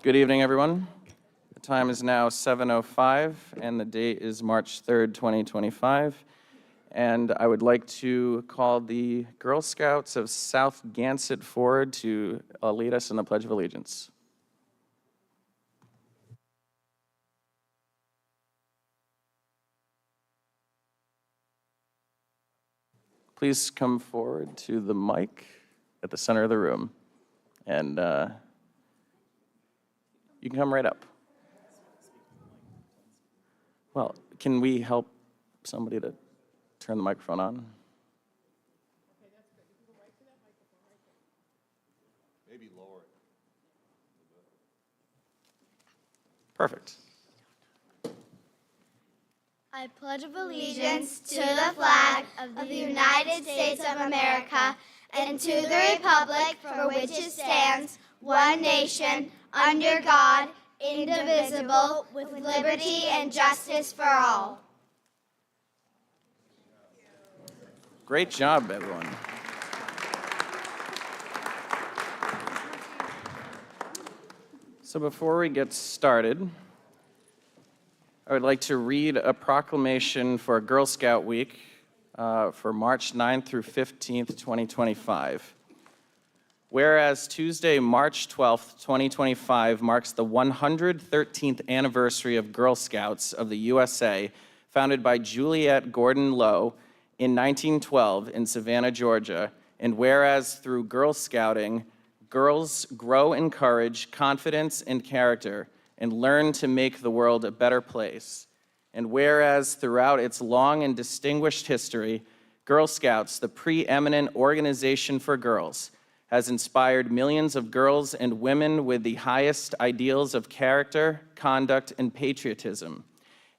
Good evening, everyone. The time is now 7:05, and the date is March 3rd, 2025. And I would like to call the Girl Scouts of South Gansett forward to lead us in the Pledge of Allegiance. Please come forward to the mic at the center of the room, and you can come right up. Well, can we help somebody to turn the microphone on? Okay, that's good. You can go right to that microphone right there. Maybe lower it. Perfect. I pledge allegiance to the flag of the United States of America and to the republic for which it stands, one nation, under God, indivisible, with liberty and justice for all. Great job, everyone. So before we get started, I would like to read a proclamation for Girl Scout Week for March 9th through 15th, 2025. Whereas Tuesday, March 12th, 2025 marks the 113th anniversary of Girl Scouts of the USA, founded by Juliette Gordon Low in 1912 in Savannah, Georgia, and whereas through Girl Scouting, girls grow in courage, confidence, and character, and learn to make the world a better place. And whereas throughout its long and distinguished history, Girl Scouts, the preeminent organization for girls, has inspired millions of girls and women with the highest ideals of character, conduct, and patriotism.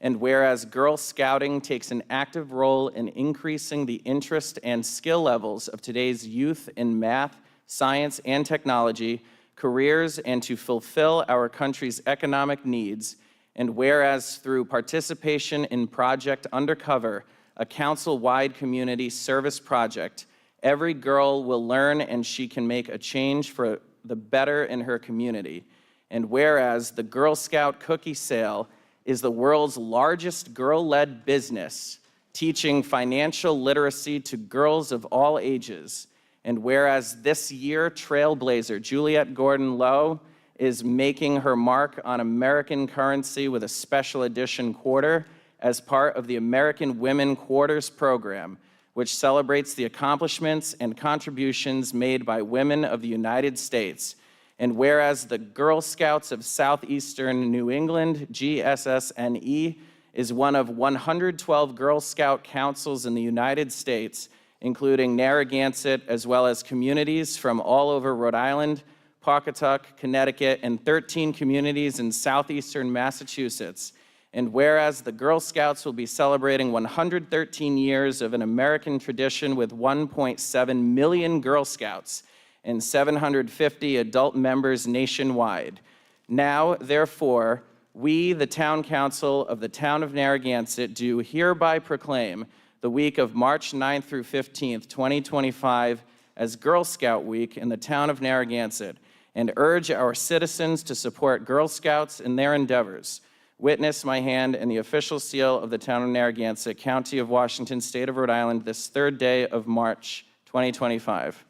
And whereas Girl Scouting takes an active role in increasing the interest and skill levels of today's youth in math, science, and technology, careers, and to fulfill our country's economic needs, and whereas through participation in Project Undercover, a council-wide community service project, every girl will learn and she can make a change for the better in her community. And whereas the Girl Scout cookie sale is the world's largest girl-led business, teaching financial literacy to girls of all ages. And whereas this year, trailblazer Juliette Gordon Low is making her mark on American currency with a special edition quarter as part of the American Women Quarters program, which celebrates the accomplishments and contributions made by women of the United States. And whereas the Girl Scouts of Southeastern New England, GSSNE, is one of 112 Girl Scout councils in the United States, including Narragansett, as well as communities from all over Rhode Island, Pawcatuck, Connecticut, and 13 communities in southeastern Massachusetts. And whereas the Girl Scouts will be celebrating 113 years of an American tradition with 1.7 million Girl Scouts and 750 adult members nationwide. Now, therefore, we, the Town Council of the Town of Narragansett, do hereby proclaim the week of March 9th through 15th, 2025 as Girl Scout Week in the Town of Narragansett, and urge our citizens to support Girl Scouts in their endeavors. Witness my hand and the official seal of the Town of Narragansett, County of Washington, State of Rhode Island, this third day of March 2025.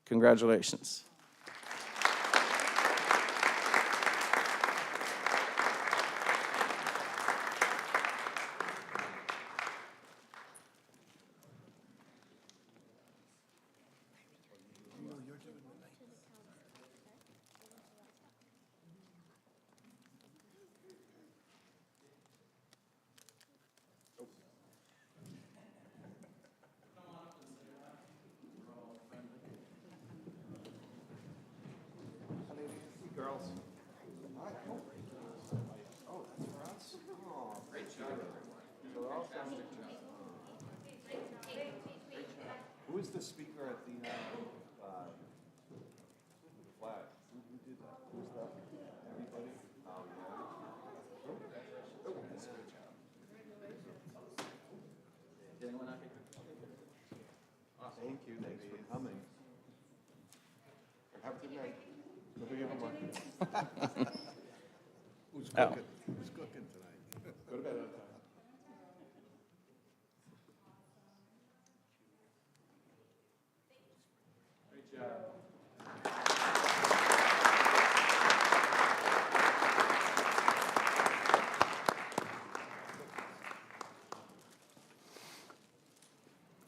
Congratulations. Girls. Oh, that's for us? Oh, great job, everyone. So they're all fantastic job. Who is the speaker at the flag? Who did that? Who's that? Everybody? Oh, yeah. Oh, that's a good job. Did anyone not get Awesome. Thank you, thanks for coming. Have a good night. Don't forget homework. Oh. Who's cooking tonight? Go to bed on time.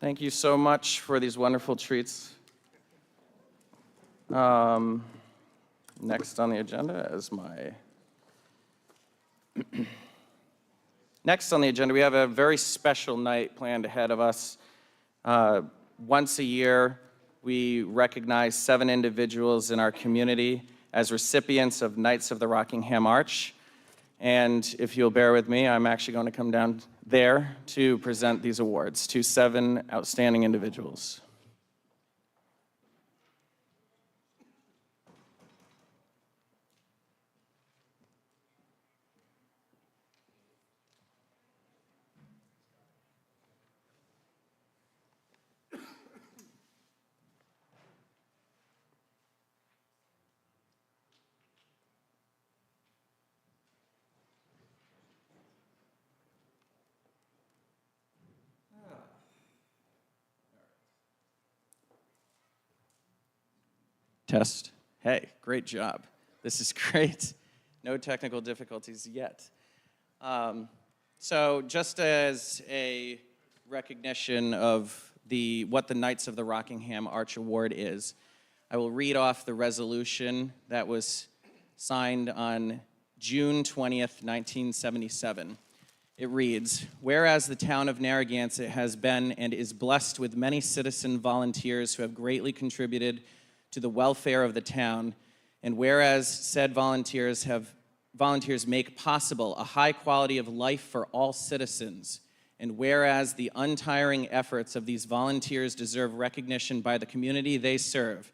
Thank you so much for these wonderful treats. Next on the agenda is Next on the agenda, we have a very special night planned ahead of us. Once a year, we recognize 7 individuals in our community as recipients of Knights of the Rockingham Arch. And if you'll bear with me, I'm actually going to come down there to present these awards to 7 outstanding individuals. Test. Hey, great job. This is great. No technical difficulties yet. So just as a recognition of what the Knights of the Rockingham Arch Award is, I will read off the resolution that was signed on June 20th, 1977. It reads, whereas the town of Narragansett has been and is blessed with many citizen volunteers who have greatly contributed to the welfare of the town, and whereas said volunteers make possible a high quality of life for all citizens, and whereas the untiring efforts of these volunteers deserve recognition by the community they serve,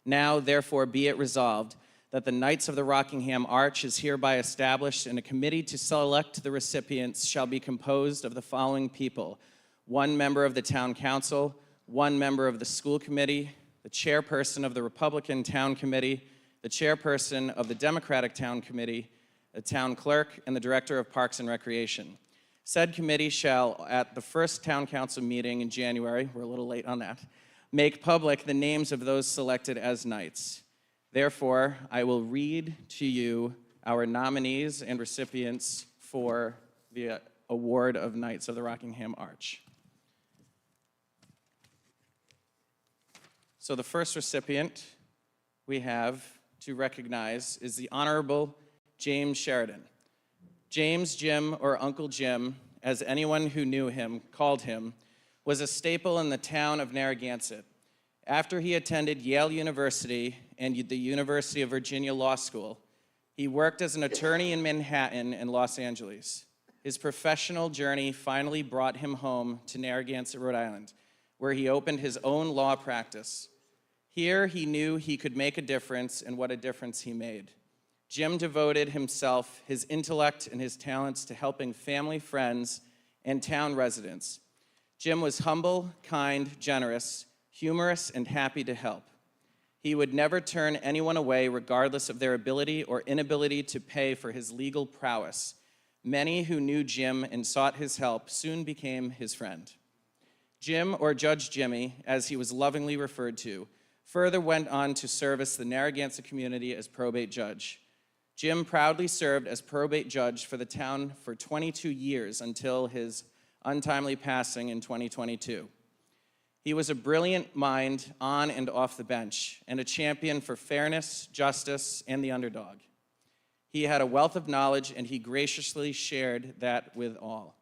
now therefore be it resolved that the Knights of the Rockingham Arch is hereby established, and a committee to select the recipients shall be composed of the following people: 1 member of the town council, 1 member of the school committee, the chairperson of the Republican Town Committee, the chairperson of the Democratic Town Committee, the town clerk, and the director of Parks and Recreation. Said committee shall, at the first town council meeting in January, we're a little late on that, make public the names of those selected as knights. Therefore, I will read to you our nominees and recipients for the award of Knights of the Rockingham Arch. So the first recipient we have to recognize is the Honorable James Sheridan. James, Jim, or Uncle Jim, as anyone who knew him called him, was a staple in the town of Narragansett. After he attended Yale University and the University of Virginia Law School, he worked as an attorney in Manhattan and Los Angeles. His professional journey finally brought him home to Narragansett, Rhode Island, where he opened his own law practice. Here, he knew he could make a difference, and what a difference he made. Jim devoted himself, his intellect, and his talents to helping family, friends, and town residents. Jim was humble, kind, generous, humorous, and happy to help. He would never turn anyone away regardless of their ability or inability to pay for his legal prowess. Many who knew Jim and sought his help soon became his friend. Jim, or Judge Jimmy, as he was lovingly referred to, further went on to service the Narragansett community as probate judge. Jim proudly served as probate judge for the town for 22 years until his untimely passing in 2022. He was a brilliant mind on and off the bench, and a champion for fairness, justice, and the underdog. He had a wealth of knowledge, and he graciously shared that with all.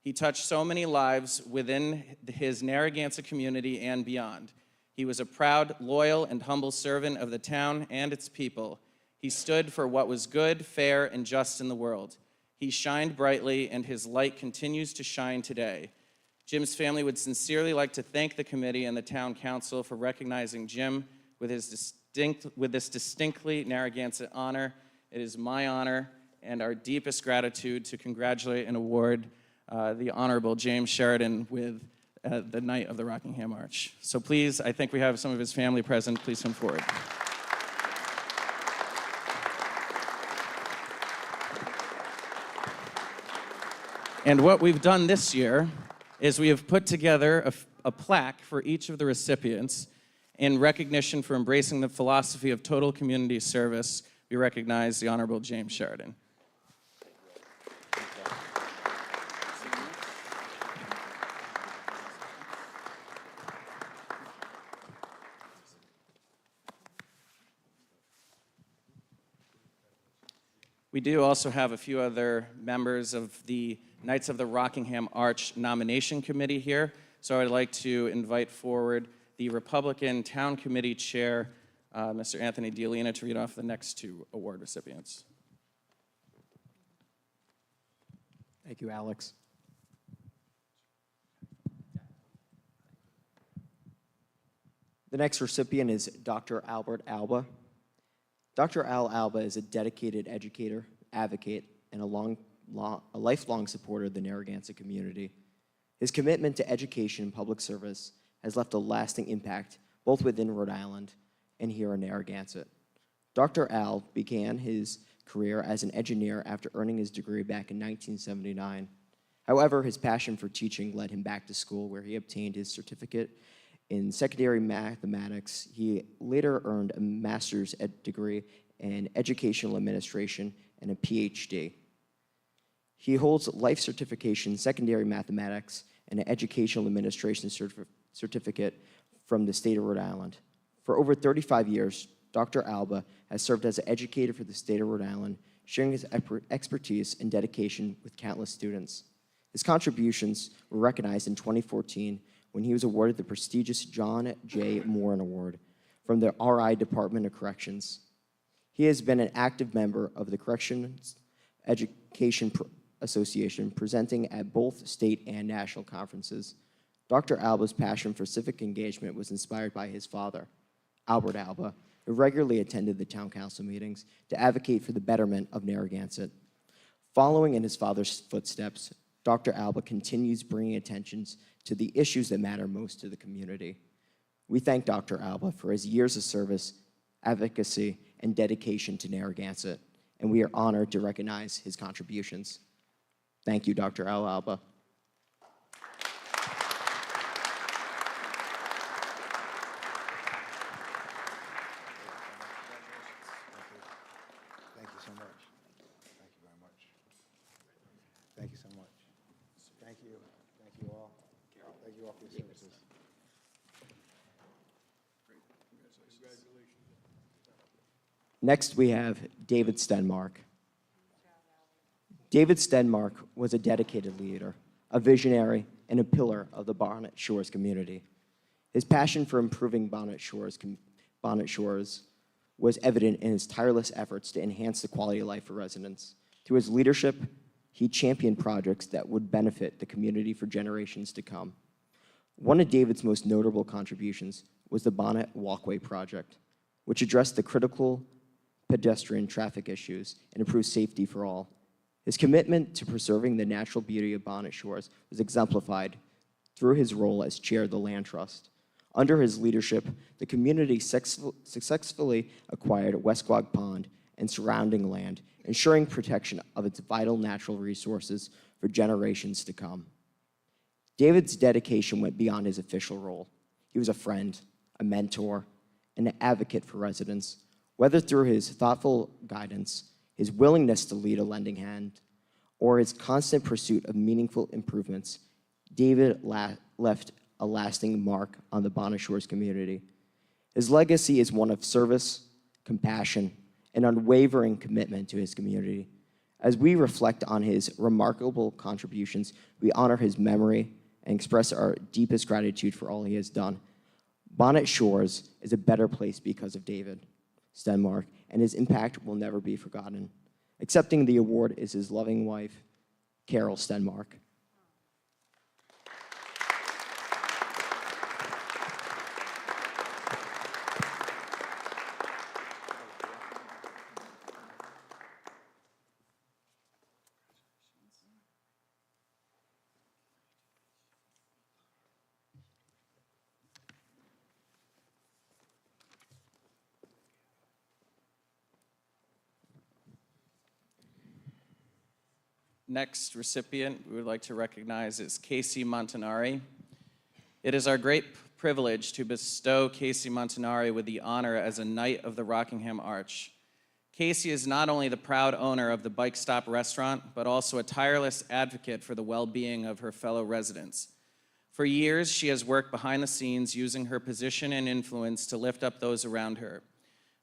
He touched so many lives within his Narragansett community and beyond. He was a proud, loyal, and humble servant of the town and its people. He stood for what was good, fair, and just in the world. He shined brightly, and his light continues to shine today. Jim's family would sincerely like to thank the committee and the town council for recognizing Jim with this distinctly Narragansett honor. It is my honor and our deepest gratitude to congratulate and award the Honorable James Sheridan with the Knight of the Rockingham Arch. So please, I think we have some of his family present. Please come forward. And what we've done this year is we have put together a plaque for each of the recipients in recognition for embracing the philosophy of total community service. We recognize the Honorable James Sheridan. We do also have a few other members of the Knights of the Rockingham Arch nomination committee here. So I'd like to invite forward the Republican Town Committee Chair, Mr. Anthony Dialina, to read off the next two award recipients. Thank you, Alex. The next recipient is Dr. Albert Alba. Dr. Al Alba is a dedicated educator, advocate, and a lifelong supporter of the Narragansett community. His commitment to education and public service has left a lasting impact both within Rhode Island and here in Narragansett. Dr. Al began his career as an engineer after earning his degree back in 1979. However, his passion for teaching led him back to school, where he obtained his certificate in secondary mathematics. He later earned a master's degree in educational administration and a PhD. He holds life certification in secondary mathematics and an educational administration certificate from the state of Rhode Island. For over 35 years, Dr. Alba has served as an educator for the state of Rhode Island, sharing his expertise and dedication with countless students. His contributions were recognized in 2014 when he was awarded the prestigious John J. Moran Award from the RI Department of Corrections. He has been an active member of the Corrections Education Association, presenting at both state and national conferences. Dr. Alba's passion for civic engagement was inspired by his father, Albert Alba, who regularly attended the town council meetings to advocate for the betterment of Narragansett. Following in his father's footsteps, Dr. Alba continues bringing attention to the issues that matter most to the community. We thank Dr. Alba for his years of service, advocacy, and dedication to Narragansett, and we are honored to recognize his contributions. Thank you, Dr. Al Alba. Thank you so much. Thank you very much. Thank you so much. Thank you. Thank you all. Thank you all for your services. Next, we have David Stenmark. David Stenmark was a dedicated leader, a visionary, and a pillar of the Bonnet Shores community. His passion for improving Bonnet Shores was evident in his tireless efforts to enhance the quality of life for residents. Through his leadership, he championed projects that would benefit the community for generations to come. One of David's most notable contributions was the Bonnet Walkway Project, which addressed the critical pedestrian traffic issues and improved safety for all. His commitment to preserving the natural beauty of Bonnet Shores was exemplified through his role as chair of the Land Trust. Under his leadership, the community successfully acquired Westquag Pond and surrounding land, ensuring protection of its vital natural resources for generations to come. David's dedication went beyond his official role. He was a friend, a mentor, and an advocate for residents. Whether through his thoughtful guidance, his willingness to lead a lending hand, or his constant pursuit of meaningful improvements, David left a lasting mark on the Bonnet Shores community. His legacy is one of service, compassion, and unwavering commitment to his community. As we reflect on his remarkable contributions, we honor his memory and express our deepest gratitude for all he has done. Bonnet Shores is a better place because of David Stenmark, and his impact will never be forgotten. Accepting the award is his loving wife, Carol Stenmark. next recipient we would like to recognize is Casey Montanari. It is our great privilege to bestow Casey Montanari with the honor as a Knight of the Rockingham Arch. Casey is not only the proud owner of the Bike Stop restaurant, but also a tireless advocate for the well-being of her fellow residents. For years, she has worked behind the scenes using her position and influence to lift up those around her.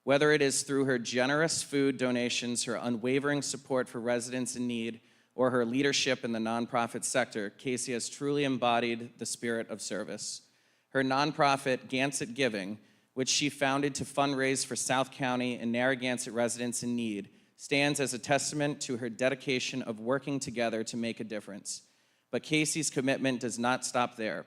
Whether it is through her generous food donations, her unwavering support for residents in need, or her leadership in the nonprofit sector, Casey has truly embodied the spirit of service. Her nonprofit, Gansett Giving, which she founded to fundraise for South County and Narragansett residents in need, stands as a testament to her dedication of working together to make a difference. But Casey's commitment does not stop there.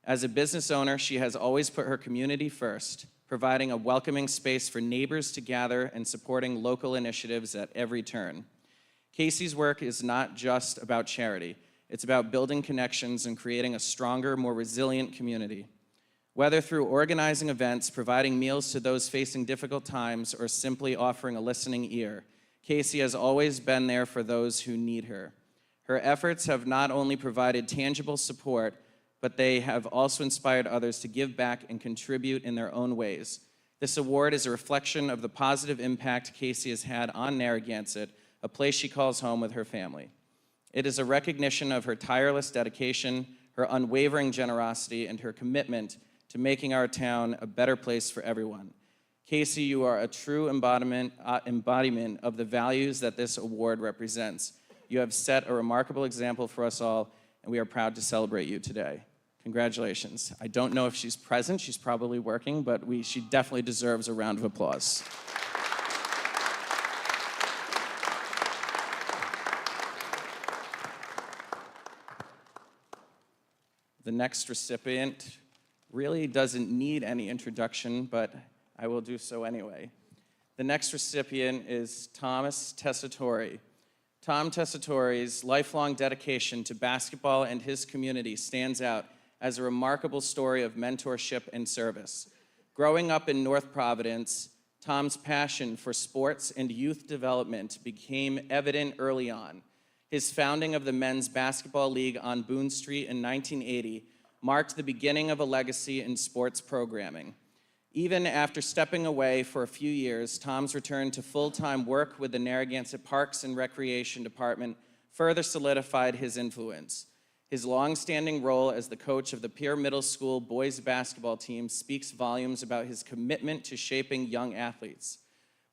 As a business owner, she has always put her community first, providing a welcoming space for neighbors to gather and supporting local initiatives at every turn. Casey's work is not just about charity. It's about building connections and creating a stronger, more resilient community. Whether through organizing events, providing meals to those facing difficult times, or simply offering a listening ear, Casey has always been there for those who need her. Her efforts have not only provided tangible support, but they have also inspired others to give back and contribute in their own ways. This award is a reflection of the positive impact Casey has had on Narragansett, a place she calls home with her family. It is a recognition of her tireless dedication, her unwavering generosity, and her commitment to making our town a better place for everyone. Casey, you are a true embodiment of the values that this award represents. You have set a remarkable example for us all, and we are proud to celebrate you today. Congratulations. I don't know if she's present. She's probably working, but she definitely deserves a round of applause. The next recipient really doesn't need any introduction, but I will do so anyway. The next recipient is Thomas Tessitore. Tom Tessitore's lifelong dedication to basketball and his community stands out as a remarkable story of mentorship and service. Growing up in North Providence, Tom's passion for sports and youth development became evident early on. His founding of the Men's Basketball League on Boone Street in 1980 marked the beginning of a legacy in sports programming. Even after stepping away for a few years, Tom's return to full-time work with the Narragansett Parks and Recreation Department further solidified his influence. His long-standing role as the coach of the Pierre Middle School boys basketball team speaks volumes about his commitment to shaping young athletes.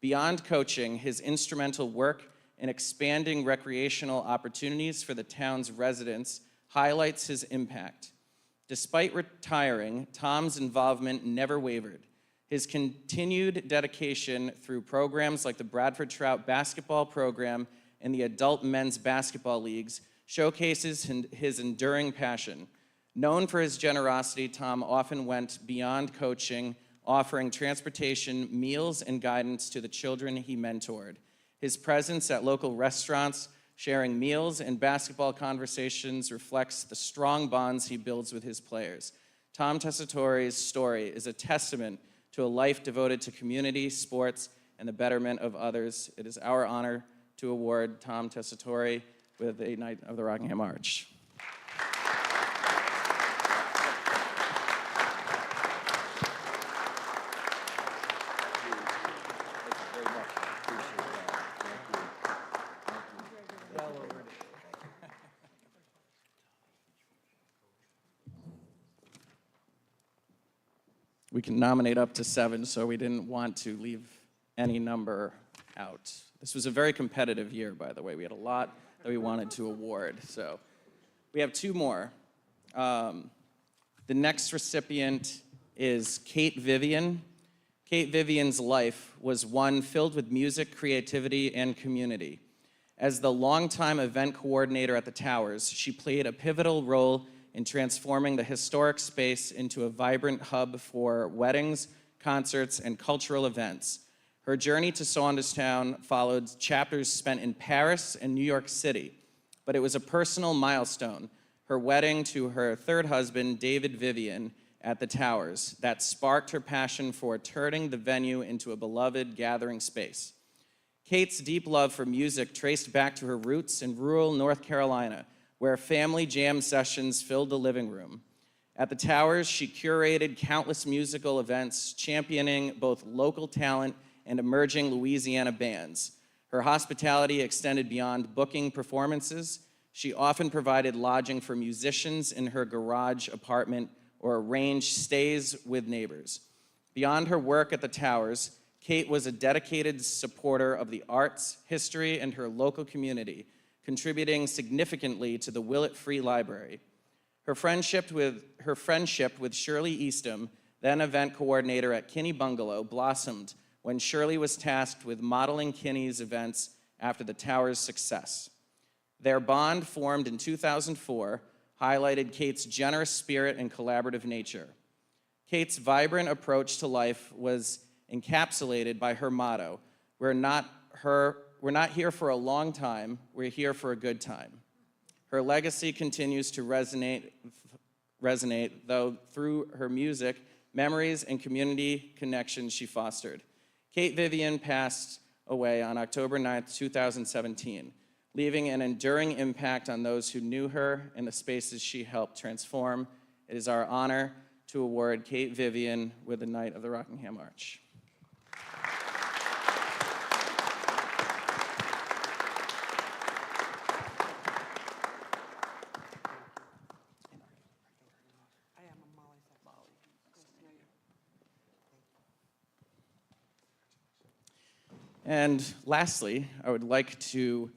Beyond coaching, his instrumental work in expanding recreational opportunities for the town's residents highlights his impact. Despite retiring, Tom's involvement never wavered. His continued dedication through programs like the Bradford Trout basketball program and the adult men's basketball leagues showcases his enduring passion. Known for his generosity, Tom often went beyond coaching, offering transportation, meals, and guidance to the children he mentored. His presence at local restaurants, sharing meals and basketball conversations reflects the strong bonds he builds with his players. Tom Tessitore's story is a testament to a life devoted to community, sports, and the betterment of others. It is our honor to award Tom Tessitore with a Knight of the Rockingham Arch. We can nominate up to 7, so we didn't want to leave any number out. This was a very competitive year, by the way. We had a lot that we wanted to award, so we have 2 more. The next recipient is Kate Vivian. Kate Vivian's life was one filled with music, creativity, and community. As the longtime event coordinator at the Towers, she played a pivotal role in transforming the historic space into a vibrant hub for weddings, concerts, and cultural events. Her journey to Saunderstown followed chapters spent in Paris and New York City, but it was a personal milestone, her wedding to her 3rd husband, David Vivian, at the Towers, that sparked her passion for turning the venue into a beloved gathering space. Kate's deep love for music traced back to her roots in rural North Carolina, where family jam sessions filled the living room. At the Towers, she curated countless musical events, championing both local talent and emerging Louisiana bands. Her hospitality extended beyond booking performances. She often provided lodging for musicians in her garage apartment or arranged stays with neighbors. Beyond her work at the Towers, Kate was a dedicated supporter of the arts, history, and her local community, contributing significantly to the Willett Free Library. Her friendship with Shirley Eastham, then event coordinator at Kinney Bungalow, blossomed when Shirley was tasked with modeling Kinney's events after the Towers' success. Their bond, formed in 2004, highlighted Kate's generous spirit and collaborative nature. Kate's vibrant approach to life was encapsulated by her motto, we're not here for a long time, we're here for a good time. Her legacy continues to resonate, though, through her music, memories, and community connections she fostered. Kate Vivian passed away on October 9th, 2017, leaving an enduring impact on those who knew her and the spaces she helped transform. It is our honor to award Kate Vivian with the Knight of the Rockingham Arch. And lastly, I would like to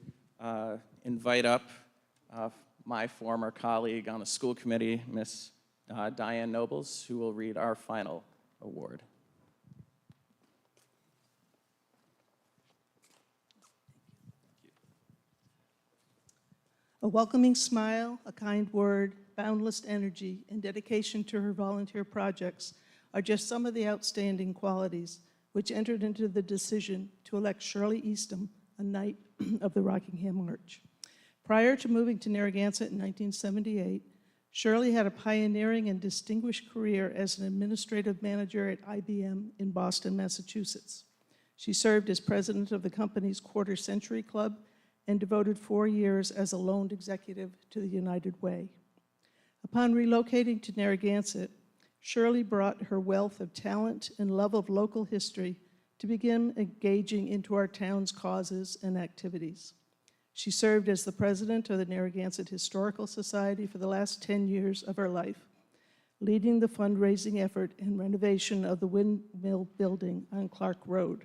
invite up my former colleague on the school committee, Miss Diane Nobles, who will read our final award. A welcoming smile, a kind word, boundless energy, and dedication to her volunteer projects are just some of the outstanding qualities which entered into the decision to elect Shirley Eastham a Knight of the Rockingham Arch. Prior to moving to Narragansett in 1978, Shirley had a pioneering and distinguished career as an administrative manager at IBM in Boston, Massachusetts. She served as president of the company's Quarter Century Club and devoted 4 years as a loaned executive to the United Way. Upon relocating to Narragansett, Shirley brought her wealth of talent and love of local history to begin engaging into our town's causes and activities. She served as the president of the Narragansett Historical Society for the last 10 years of her life, leading the fundraising effort and renovation of the windmill building on Clark Road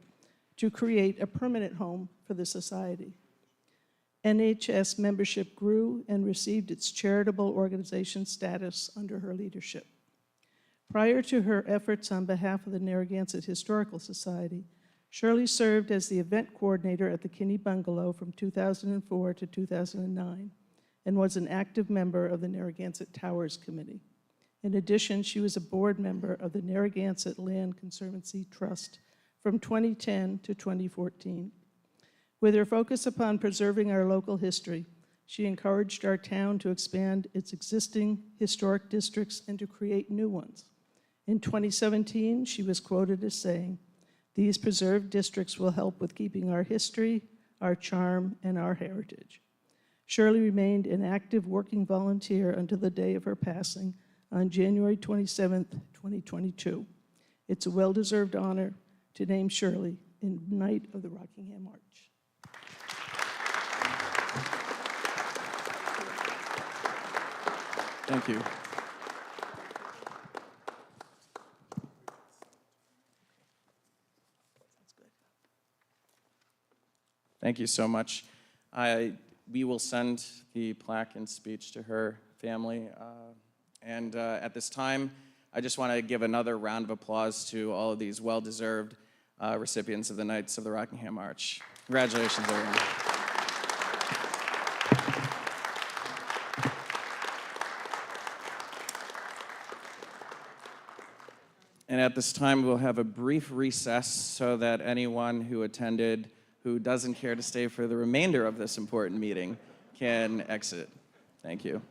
to create a permanent home for the society. NHS membership grew and received its charitable organization status under her leadership. Prior to her efforts on behalf of the Narragansett Historical Society, Shirley served as the event coordinator at the Kinney Bungalow from 2004 to 2009 and was an active member of the Narragansett Towers Committee. In addition, she was a board member of the Narragansett Land Conservancy Trust from 2010 to 2014. With her focus upon preserving our local history, she encouraged our town to expand its existing historic districts and to create new ones. In 2017, she was quoted as saying, "These preserved districts will help with keeping our history, our charm, and our heritage." Shirley remained an active working volunteer until the day of her passing on January 27th, 2022. It's a well-deserved honor to name Shirley in Knight of the Rockingham Arch. Thank you. Thank you so much. We will send the plaque and speech to her family. At this time, I just want to give another round of applause to all of these well-deserved recipients of the Knights of the Rockingham Arch. Congratulations, everyone. And at this time, we'll have a brief recess so that anyone who attended who doesn't care to stay for the remainder of this important meeting can exit. Thank you.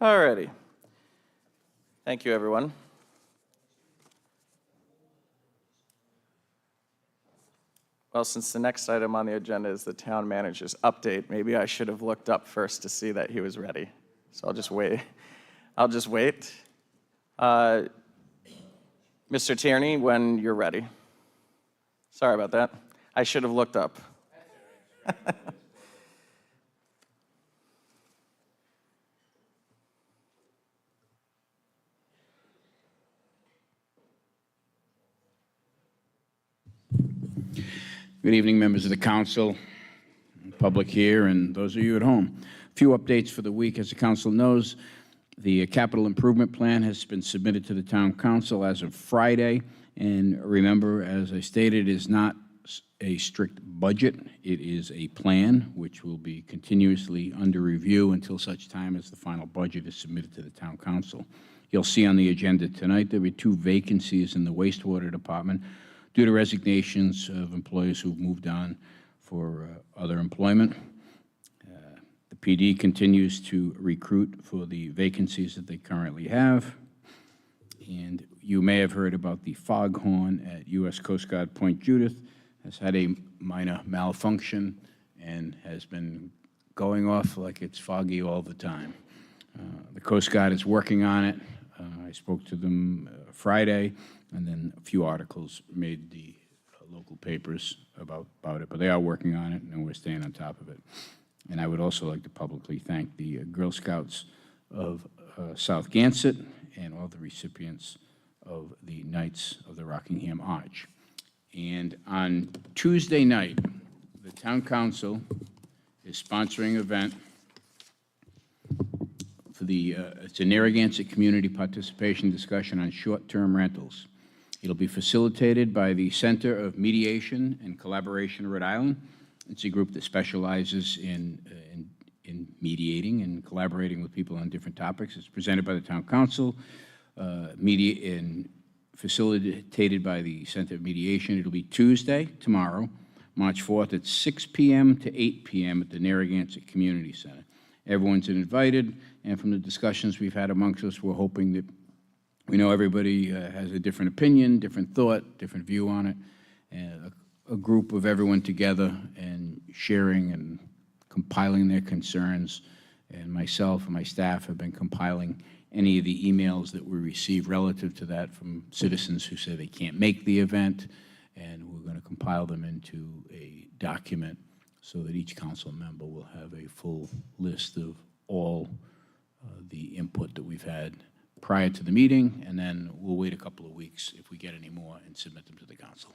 All righty. Thank you, everyone. Well, since the next item on the agenda is the town manager's update, maybe I should have looked up first to see that he was ready. So I'll just wait. Mr. Tierney, when you're ready. Sorry about that. I should have looked up. Good evening, members of the council, public here, and those of you at home. A few updates for the week. As the council knows, the capital improvement plan has been submitted to the town council as of Friday. And remember, as I stated, it is not a strict budget. It is a plan which will be continuously under review until such time as the final budget is submitted to the town council. You'll see on the agenda tonight there will be 2 vacancies in the wastewater department due to resignations of employees who've moved on for other employment. The PD continues to recruit for the vacancies that they currently have. And you may have heard about the foghorn at U.S. Coast Guard Point Judith has had a minor malfunction and has been going off like it's foggy all the time. The Coast Guard is working on it. I spoke to them Friday, and then a few articles made the local papers about it, but they are working on it, and we're staying on top of it. And I would also like to publicly thank the Girl Scouts of South Gansett and all the recipients of the Knights of the Rockingham Arch. And on Tuesday night, the town council is sponsoring an event for it's a Narragansett community participation discussion on short-term rentals. It'll be facilitated by the Center of Mediation and Collaboration Rhode Island. It's a group that specializes in mediating and collaborating with people on different topics. It's presented by the town council, facilitated by the Center of Mediation. It'll be Tuesday, tomorrow, March 4th at 6 p.m. to 8 p.m. at the Narragansett Community Center. Everyone's invited, and from the discussions we've had amongst us, we're hoping that we know everybody has a different opinion, different thought, different view on it, and a group of everyone together and sharing and compiling their concerns. And myself and my staff have been compiling any of the emails that we receive relative to that from citizens who say they can't make the event, and we're going to compile them into a document so that each council member will have a full list of all the input that we've had prior to the meeting, and then we'll wait a couple of weeks if we get any more and submit them to the council.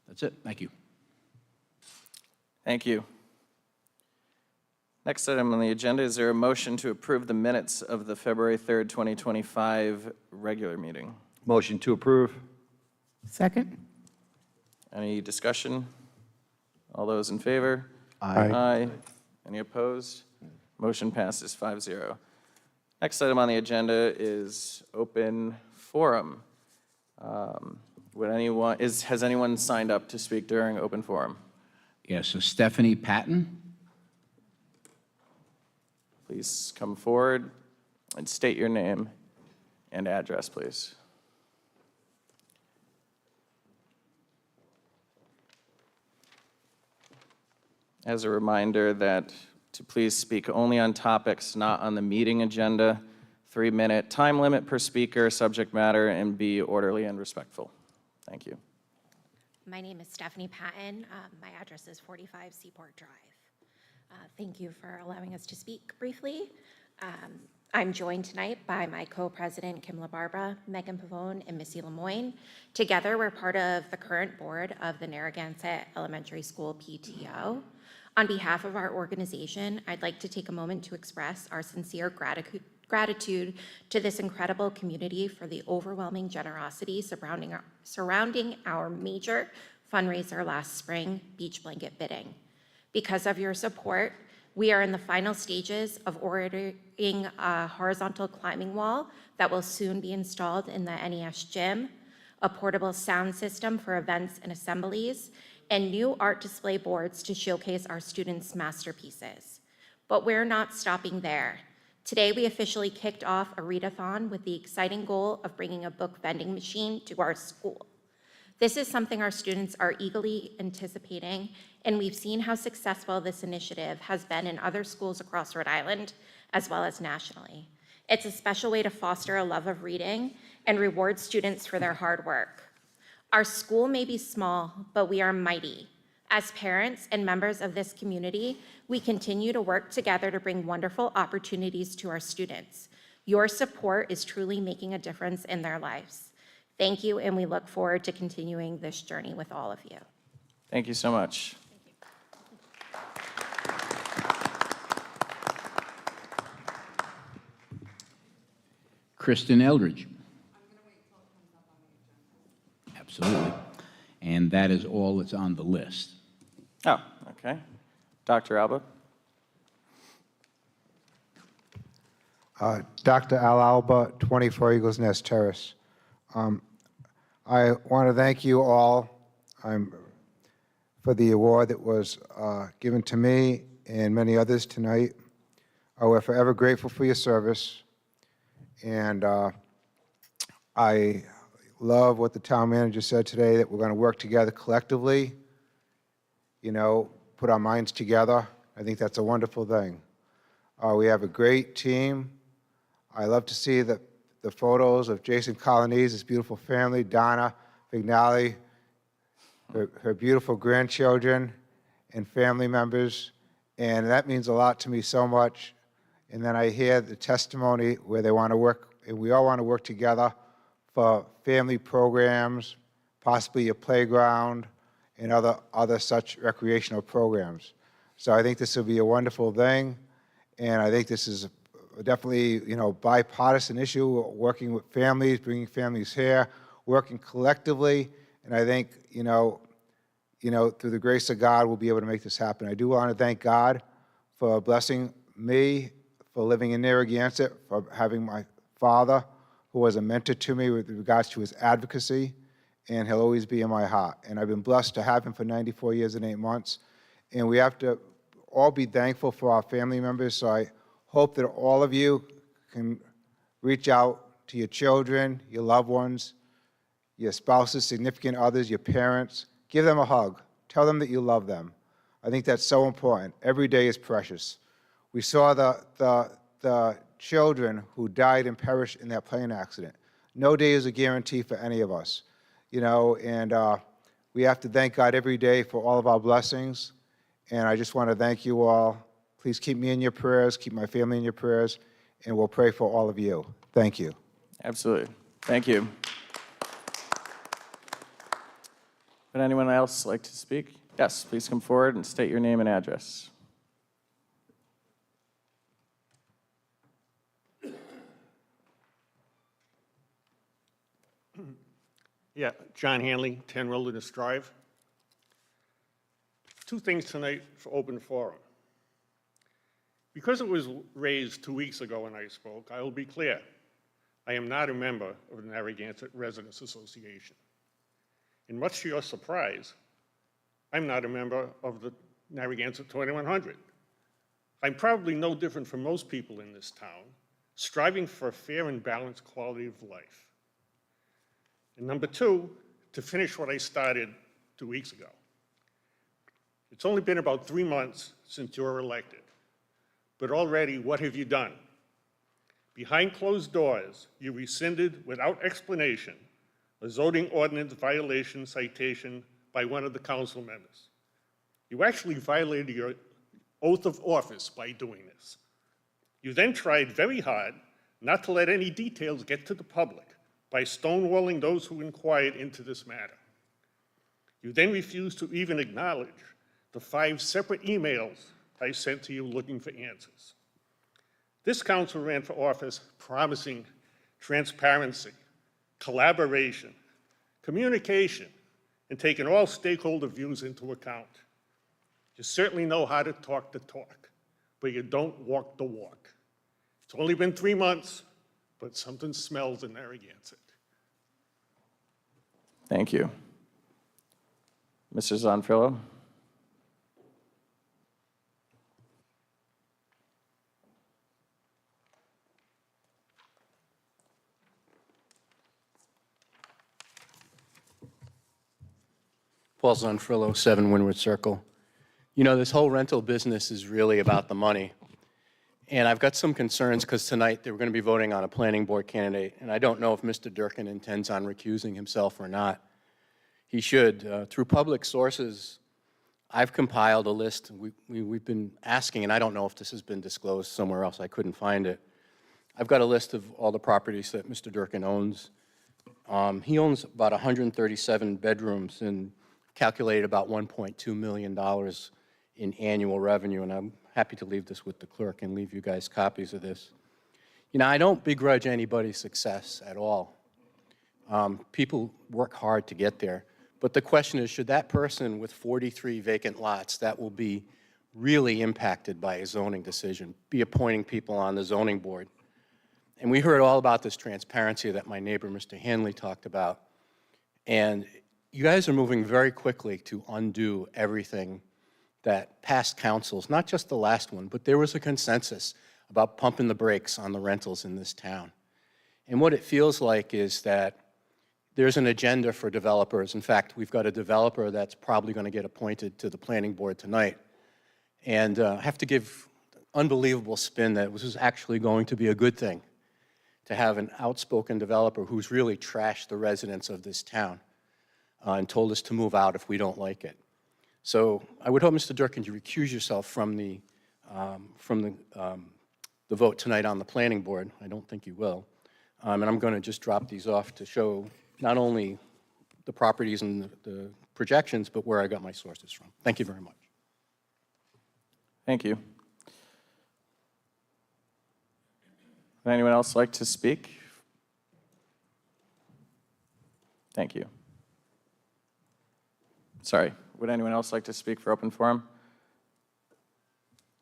That's it. Thank you. Thank you. Next item on the agenda, is there a motion to approve the minutes of the February 3rd, 2025 regular meeting? Motion to approve. Second? Any discussion? All those in favor? Aye. Aye. Any opposed? Motion passes 5-0. Next item on the agenda is open forum. Has anyone signed up to speak during open forum? Yes, so Stephanie Patton. Please come forward and state your name and address, please. As a reminder that to please speak only on topics not on the meeting agenda, 3-minute time limit per speaker, subject matter, and be orderly and respectful. Thank you. My name is Stephanie Patton. My address is 45 Seaport Drive. Thank you for allowing us to speak briefly. I'm joined tonight by my co-president, Kim LaBarbera, Megan Pavone, and Missy Lemoyne. Together, we're part of the current board of the Narragansett Elementary School PTO. On behalf of our organization, I'd like to take a moment to express our sincere gratitude to this incredible community for the overwhelming generosity surrounding our major fundraiser last spring, Beach Blanket Bidding. Because of your support, we are in the final stages of ordering a horizontal climbing wall that will soon be installed in the NES gym, a portable sound system for events and assemblies, and new art display boards to showcase our students' masterpieces. But we're not stopping there. Today, we officially kicked off a readathon with the exciting goal of bringing a book vending machine to our school. This is something our students are eagerly anticipating, and we've seen how successful this initiative has been in other schools across Rhode Island, as well as nationally. It's a special way to foster a love of reading and reward students for their hard work. Our school may be small, but we are mighty. As parents and members of this community, we continue to work together to bring wonderful opportunities to our students. Your support is truly making a difference in their lives. Thank you, and we look forward to continuing this journey with all of you. Thank you so much. Kristen Eldridge. Absolutely. And that is all that's on the list. Oh, okay. Dr. Alba? Dr. Al Alba, 24 Eagles Nest Terrace. I want to thank you all for the award that was given to me and many others tonight. We're forever grateful for your service. And I love what the town manager said today, that we're going to work together collectively, you know, put our minds together. I think that's a wonderful thing. We have a great team. I love to see the photos of Jason Colonnese, his beautiful family, Donna Vignali, her beautiful grandchildren and family members, and that means a lot to me so much. And then I hear the testimony where they want to work, and we all want to work together for family programs, possibly a playground, and other such recreational programs. So I think this will be a wonderful thing, and I think this is definitely, you know, bipartisan issue, working with families, bringing families here, working collectively, and I think, you know, through the grace of God, we'll be able to make this happen. I do want to thank God for blessing me, for living in Narragansett, for having my father, who was a mentor to me with regards to his advocacy, and he'll always be in my heart. And I've been blessed to have him for 94 years and 8 months, and we have to all be thankful for our family members. So I hope that all of you can reach out to your children, your loved ones, your spouses, significant others, your parents. Give them a hug. Tell them that you love them. I think that's so important. Every day is precious. We saw the children who died and perished in that plane accident. No day is a guarantee for any of us, you know, and we have to thank God every day for all of our blessings. And I just want to thank you all. Please keep me in your prayers, keep my family in your prayers, and we'll pray for all of you. Thank you. Absolutely. Thank you. Would anyone else like to speak? Yes, please come forward and state your name and address. Yeah, John Hanley, 10 Wilderness Drive. Two things tonight for open forum. Because it was raised 2 weeks ago when I spoke, I will be clear. I am not a member of the Narragansett Residents Association. And much to your surprise, I'm not a member of the Narragansett 2100. I'm probably no different from most people in this town, striving for a fair and balanced quality of life. And number two, to finish what I started 2 weeks ago. It's only been about 3 months since you were elected, but already what have you done? Behind closed doors, you rescinded without explanation a zoning ordinance violation citation by one of the council members. You actually violated your oath of office by doing this. You then tried very hard not to let any details get to the public by stonewalling those who inquired into this matter. You then refused to even acknowledge the 5 separate emails I sent to you looking for answers. This council ran for office promising transparency, collaboration, communication, and taking all stakeholder views into account. You certainly know how to talk the talk, but you don't walk the walk. It's only been 3 months, but something smells in Narragansett. Thank you. Mr. Zonfrillo? Paul Zonfrillo, 7 Windward Circle. You know, this whole rental business is really about the money. And I've got some concerns because tonight they were going to be voting on a planning board candidate, and I don't know if Mr. Durkin intends on recusing himself or not. He should. Through public sources, I've compiled a list. We've been asking, and I don't know if this has been disclosed somewhere else. I couldn't find it. I've got a list of all the properties that Mr. Durkin owns. He owns about 137 bedrooms and calculated about $1.2 million in annual revenue, and I'm happy to leave this with the clerk and leave you guys copies of this. You know, I don't begrudge anybody's success at all. People work hard to get there. But the question is, should that person with 43 vacant lots that will be really impacted by a zoning decision be appointing people on the zoning board? And we heard all about this transparency that my neighbor, Mr. Hanley, talked about. And you guys are moving very quickly to undo everything that past councils, not just the last one, but there was a consensus about pumping the brakes on the rentals in this town. And what it feels like is that there's an agenda for developers. In fact, we've got a developer that's probably going to get appointed to the planning board tonight. And I have to give unbelievable spin that this is actually going to be a good thing to have an outspoken developer who's really trashed the residents of this town and told us to move out if we don't like it. So I would hope, Mr. Durkin, you recuse yourself from the vote tonight on the planning board. I don't think you will. And I'm going to just drop these off to show not only the properties and the projections, but where I got my sources from. Thank you very much. Thank you. Would anyone else like to speak? Thank you. Sorry, would anyone else like to speak for open forum?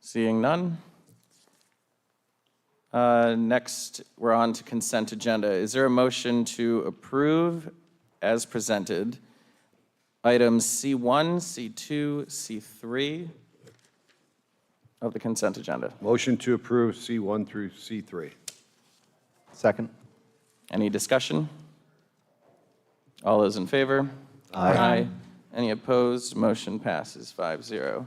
Seeing none. Next, we're on to consent agenda. Is there a motion to approve as presented items C1, C2, C3 of the consent agenda? Motion to approve C1 through C3. Second. Any discussion? All those in favor? Aye. Any opposed? Motion passes 5-0.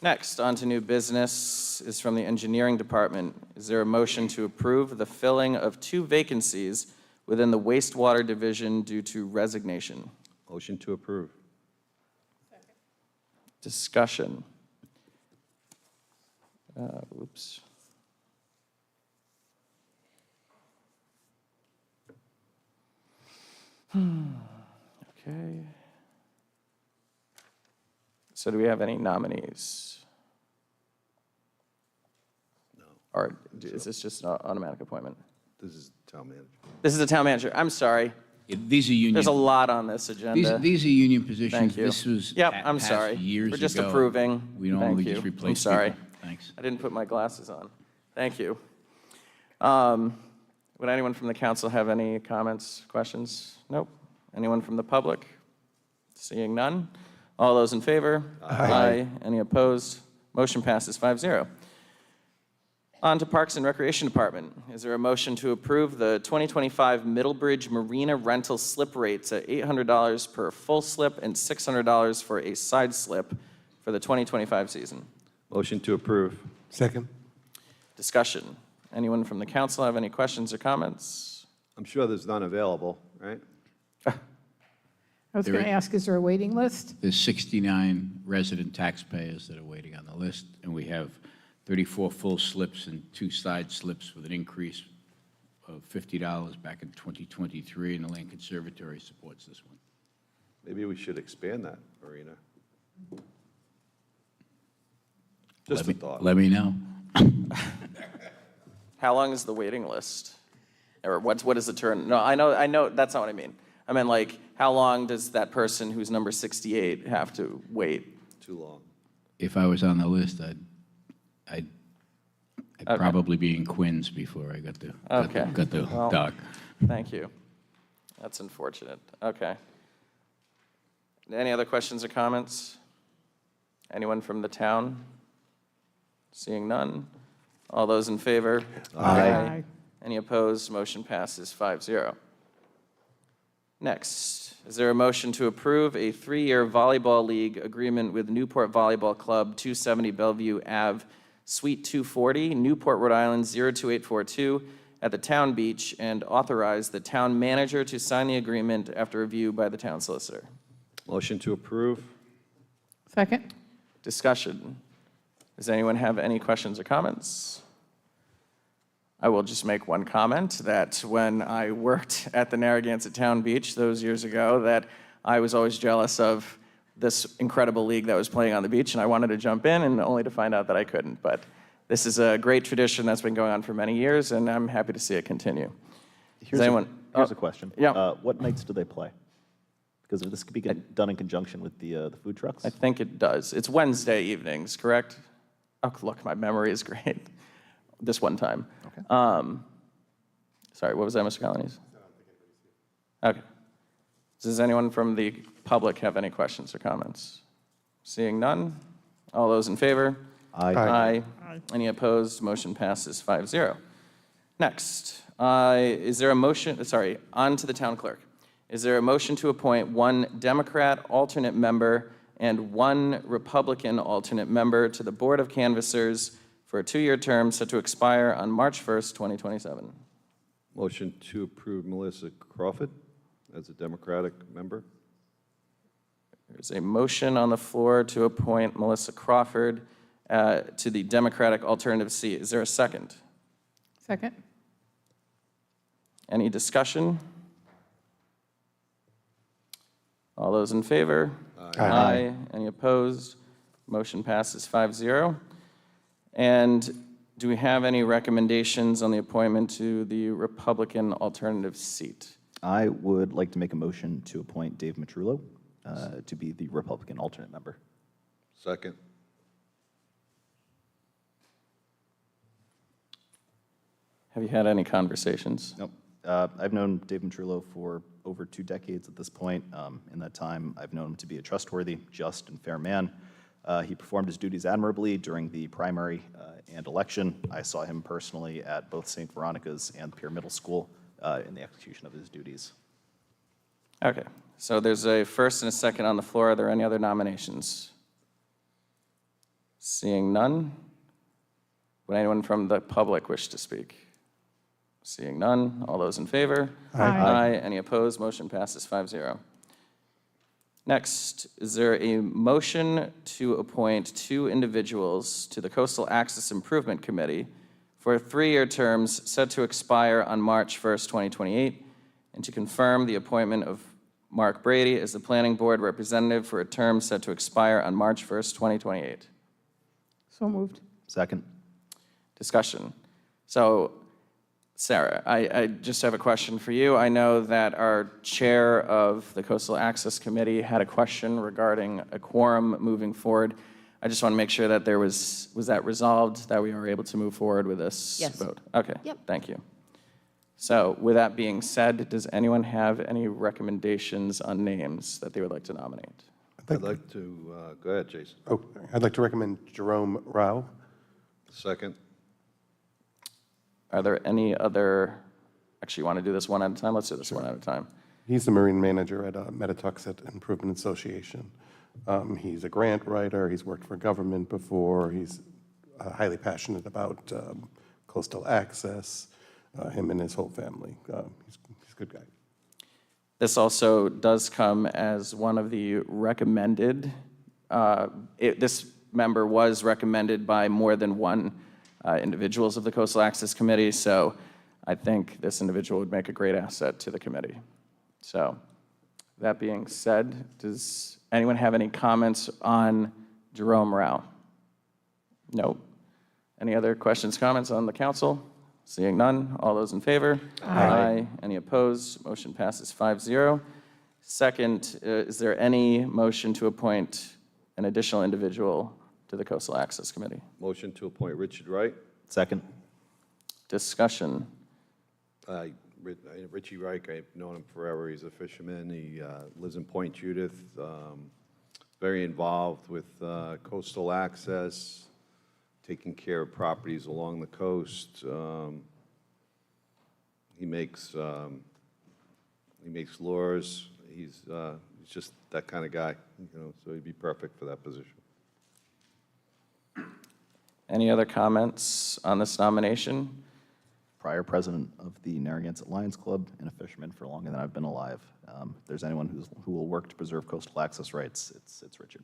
Next, on to new business is from the engineering department. Is there a motion to approve the filling of 2 vacancies within the wastewater division due to resignation? Motion to approve. Discussion. Oops. Okay. So do we have any nominees? No. Or is this just an automatic appointment? This is town manager. This is the town manager. I'm sorry. These are union. There's a lot on this agenda. These are union positions. Thank you. This was Yep, I'm passed sorry. years ago. We're just approving. We normally Thank just you. replace I'm sorry. people. Thanks. I didn't put my glasses on. Thank you. Would anyone from the council have any comments, questions? Nope. Anyone from the public? Seeing none. All those in favor? Aye. Any opposed? Motion passes 5-0. On to Parks and Recreation Department. Is there a motion to approve the 2025 Middlebridge Marina rental slip rates at $800 per full slip and $600 for a side slip for the 2025 season? Motion to approve. Second. Discussion. Anyone from the council have any questions or comments? I'm sure there's none available, right? I was going to ask, is there a waiting list? There's 69 resident taxpayers that are waiting on the list, and we have 34 full slips and 2 side slips with an increase of $50 back in 2023, and the Land Conservatory supports this one. Maybe we should expand that, Marina. Just a thought. Let me know. How long is the waiting list? Or what is the turn? No, I know, that's not what I mean. I mean, like, how long does that person who's number 68 have to wait? Too long. If I was on the list, I'd Okay. probably be in Quinns before I got the Well, dock. Thank you. That's unfortunate. Okay. Any other questions or comments? Anyone from the town? Seeing none. All those in favor? Aye. Any opposed? Motion passes 5-0. Next, is there a motion to approve a 3-year volleyball league agreement with Newport Volleyball Club, 270 Bellevue Ave, Suite 240, Newport, Rhode Island, 02842, at the town beach, and authorize the town manager to sign the agreement after review by the town solicitor? Motion to approve. Second? Discussion. Does anyone have any questions or comments? I will just make one comment that when I worked at the Narragansett Town Beach those years ago, that I was always jealous of this incredible league that was playing on the beach, and I wanted to jump in, and only to find out that I couldn't. But this is a great tradition that's been going on for many years, and I'm happy to see it continue. Here's a question. Yeah. What nights do they play? Because this could be done in conjunction with the food trucks. I think it does. It's Wednesday evenings, correct? Oh, look, my memory is great. This one time. Okay. Sorry, what was that, Mr. Colonies? Okay. Does anyone from the public have any questions or comments? Seeing none? All those in favor? Aye. Aye. Any opposed? Motion passes 5-0. Next, is there a motion, sorry, on to the town clerk. Is there a motion to appoint 1 Democrat alternate member and 1 Republican alternate member to the Board of Canvassers for a 2-year term set to expire on March 1st, 2027? Motion to approve Melissa Crawford as a Democratic member. There's a motion on the floor to appoint Melissa Crawford to the Democratic alternative seat. Is there a second? Second? Any discussion? All those in favor? Aye. Any opposed? Motion passes 5-0. And do we have any recommendations on the appointment to the Republican alternative seat? I would like to make a motion to appoint Dave Matrullo to be the Republican alternate member. Second. Have you had any conversations? Nope. I've known Dave Matrullo for over 2 decades at this point. In that time, I've known him to be a trustworthy, just, and fair man. He performed his duties admirably during the primary and election. I saw him personally at both St. Veronica's and Pier Middle School in the execution of his duties. Okay, so there's a first and a second on the floor. Are there any other nominations? Seeing none, would anyone from the public wish to speak? Seeing none, all those in favor? Aye. Any opposed? Motion passes 5-0. Next, is there a motion to appoint 2 individuals to the Coastal Access Improvement Committee for 3-year terms set to expire on March 1st, 2028, and to confirm the appointment of Mark Brady as the Planning Board representative for a term set to expire on March 1st, 2028? So moved. Second. Discussion. So, Sarah, I just have a question for you. I know that our chair of the Coastal Access Committee had a question regarding a quorum moving forward. I just want to make sure that there was that resolved, that we were able to move forward with this vote? Okay. Yep. Thank you. So with that being said, does anyone have any recommendations on names that they would like to nominate? I'd like to, go ahead, Jason. Oh, I'd like to recommend Jerome Rao. Second. Are there any other, actually, you want to do this one at a time? Let's do this one at a time. He's the marine manager at Metatuxet Improvement Association. He's a grant writer. He's worked for government before. He's highly passionate about coastal access, him and his whole family. He's a good guy. This also does come as one of the recommended, this member was recommended by more than one individuals of the Coastal Access Committee, so I think this individual would make a great asset to the committee. So that being said, does anyone have any comments on Jerome Rao? No. Any other questions, comments on the council? Seeing none, all those in favor? Aye. Any opposed? Motion passes 5-0. Second, is there any motion to appoint an additional individual to the Coastal Access Committee? Motion to appoint Richard Wright. Second. Discussion. Richie Wright, I've known him forever. He's a fisherman. He lives in Point Judith. Very involved with coastal access, taking care of properties along the coast. He makes He makes laws. He's just that kind of guy, so he'd be perfect for that position. Any other comments on this nomination? Prior president of the Narragansett Lions Club and a fisherman for longer than I've been alive. If there's anyone who will work to preserve coastal access rights, it's Richard.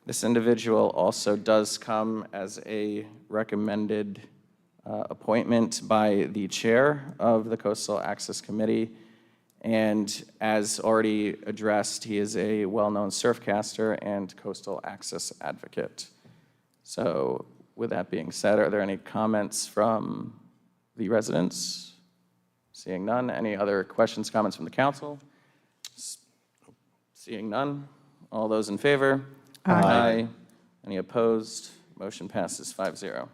This individual also does come as a recommended appointment by the chair of the Coastal Access Committee. And as already addressed, he is a well-known surfcaster and coastal access advocate. So with that being said, are there any comments from the residents? Seeing none. Any other questions, comments from the council? Seeing none. All those in favor? Aye. Any opposed? Motion passes 5-0.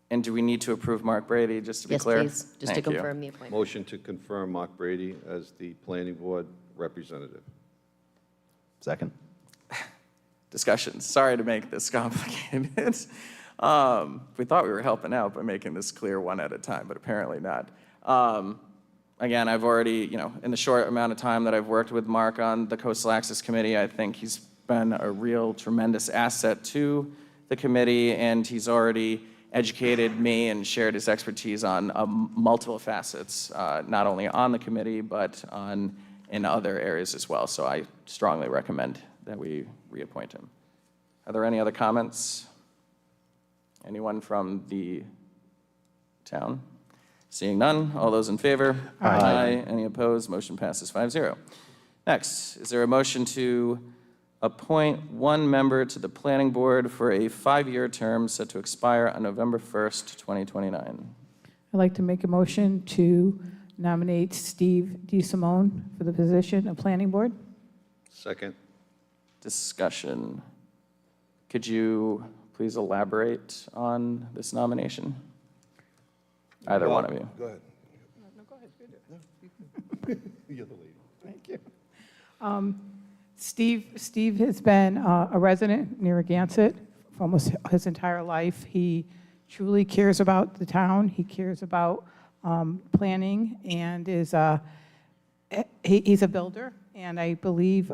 And do we need to approve Mark Brady, just to be clear? Yes, please, just to Thank you. confirm the appointment. Motion to confirm Mark Brady as the planning board representative. Second. Discussion. Sorry to make this complicated. We thought we were helping out by making this clear one at a time, but apparently not. Again, I've already, in the short amount of time that I've worked with Mark on the Coastal Access Committee, I think he's been a real tremendous asset to the committee, and he's already educated me and shared his expertise on multiple facets, not only on the committee, but in other areas as well. So I strongly recommend that we reappoint him. Are there any other comments? Anyone from the town? Seeing none, all those in favor? Aye. Any opposed? Motion passes 5-0. Next, is there a motion to appoint one member to the planning board for a 5-year term set to expire on November 1st, 2029? I'd like to make a motion to nominate Steve DeSimone for the position of planning board. Second. Discussion. Could you please elaborate on this nomination? Either one of you. Go ahead. No, go ahead. You're the lady. Thank you. Steve has been a resident in Narragansett for almost his entire life. He truly cares about the town. He cares about planning, and he's a builder. And I believe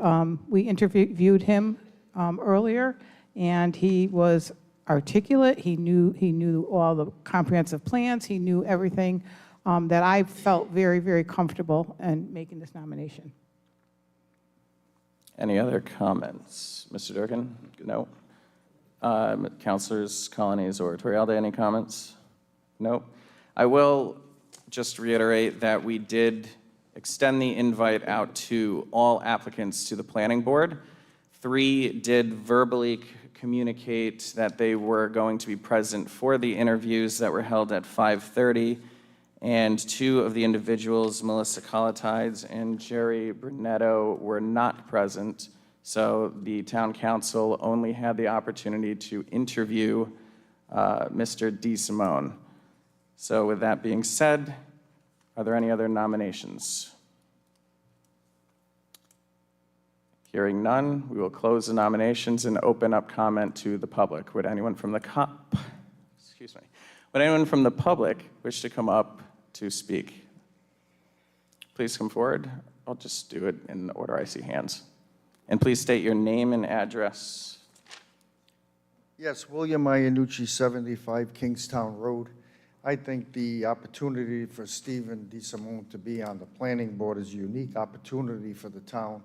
we interviewed him earlier, and he was articulate. He knew all the comprehensive plans. He knew everything that I felt very, very comfortable in making this nomination. Any other comments? Mr. Durkin? No. Councilors Colonies or Torialde, any comments? No. I will just reiterate that we did extend the invite out to all applicants to the planning board. 3 did verbally communicate that they were going to be present for the interviews that were held at 5:30, and 2 of the individuals, Melissa Colatides and Jerry Brunetto, were not present. So the town council only had the opportunity to interview Mr. DeSimone. So with that being said, are there any other nominations? Hearing none, we will close the nominations and open up comment to the public. Would anyone from the Would anyone from the public wish to come up to speak? Please come forward. I'll just do it in the order I see hands. And please state your name and address. Yes, William Iannucci, 75 Kingstown Road. I think the opportunity for Stephen DeSimone to be on the planning board is a unique opportunity for the town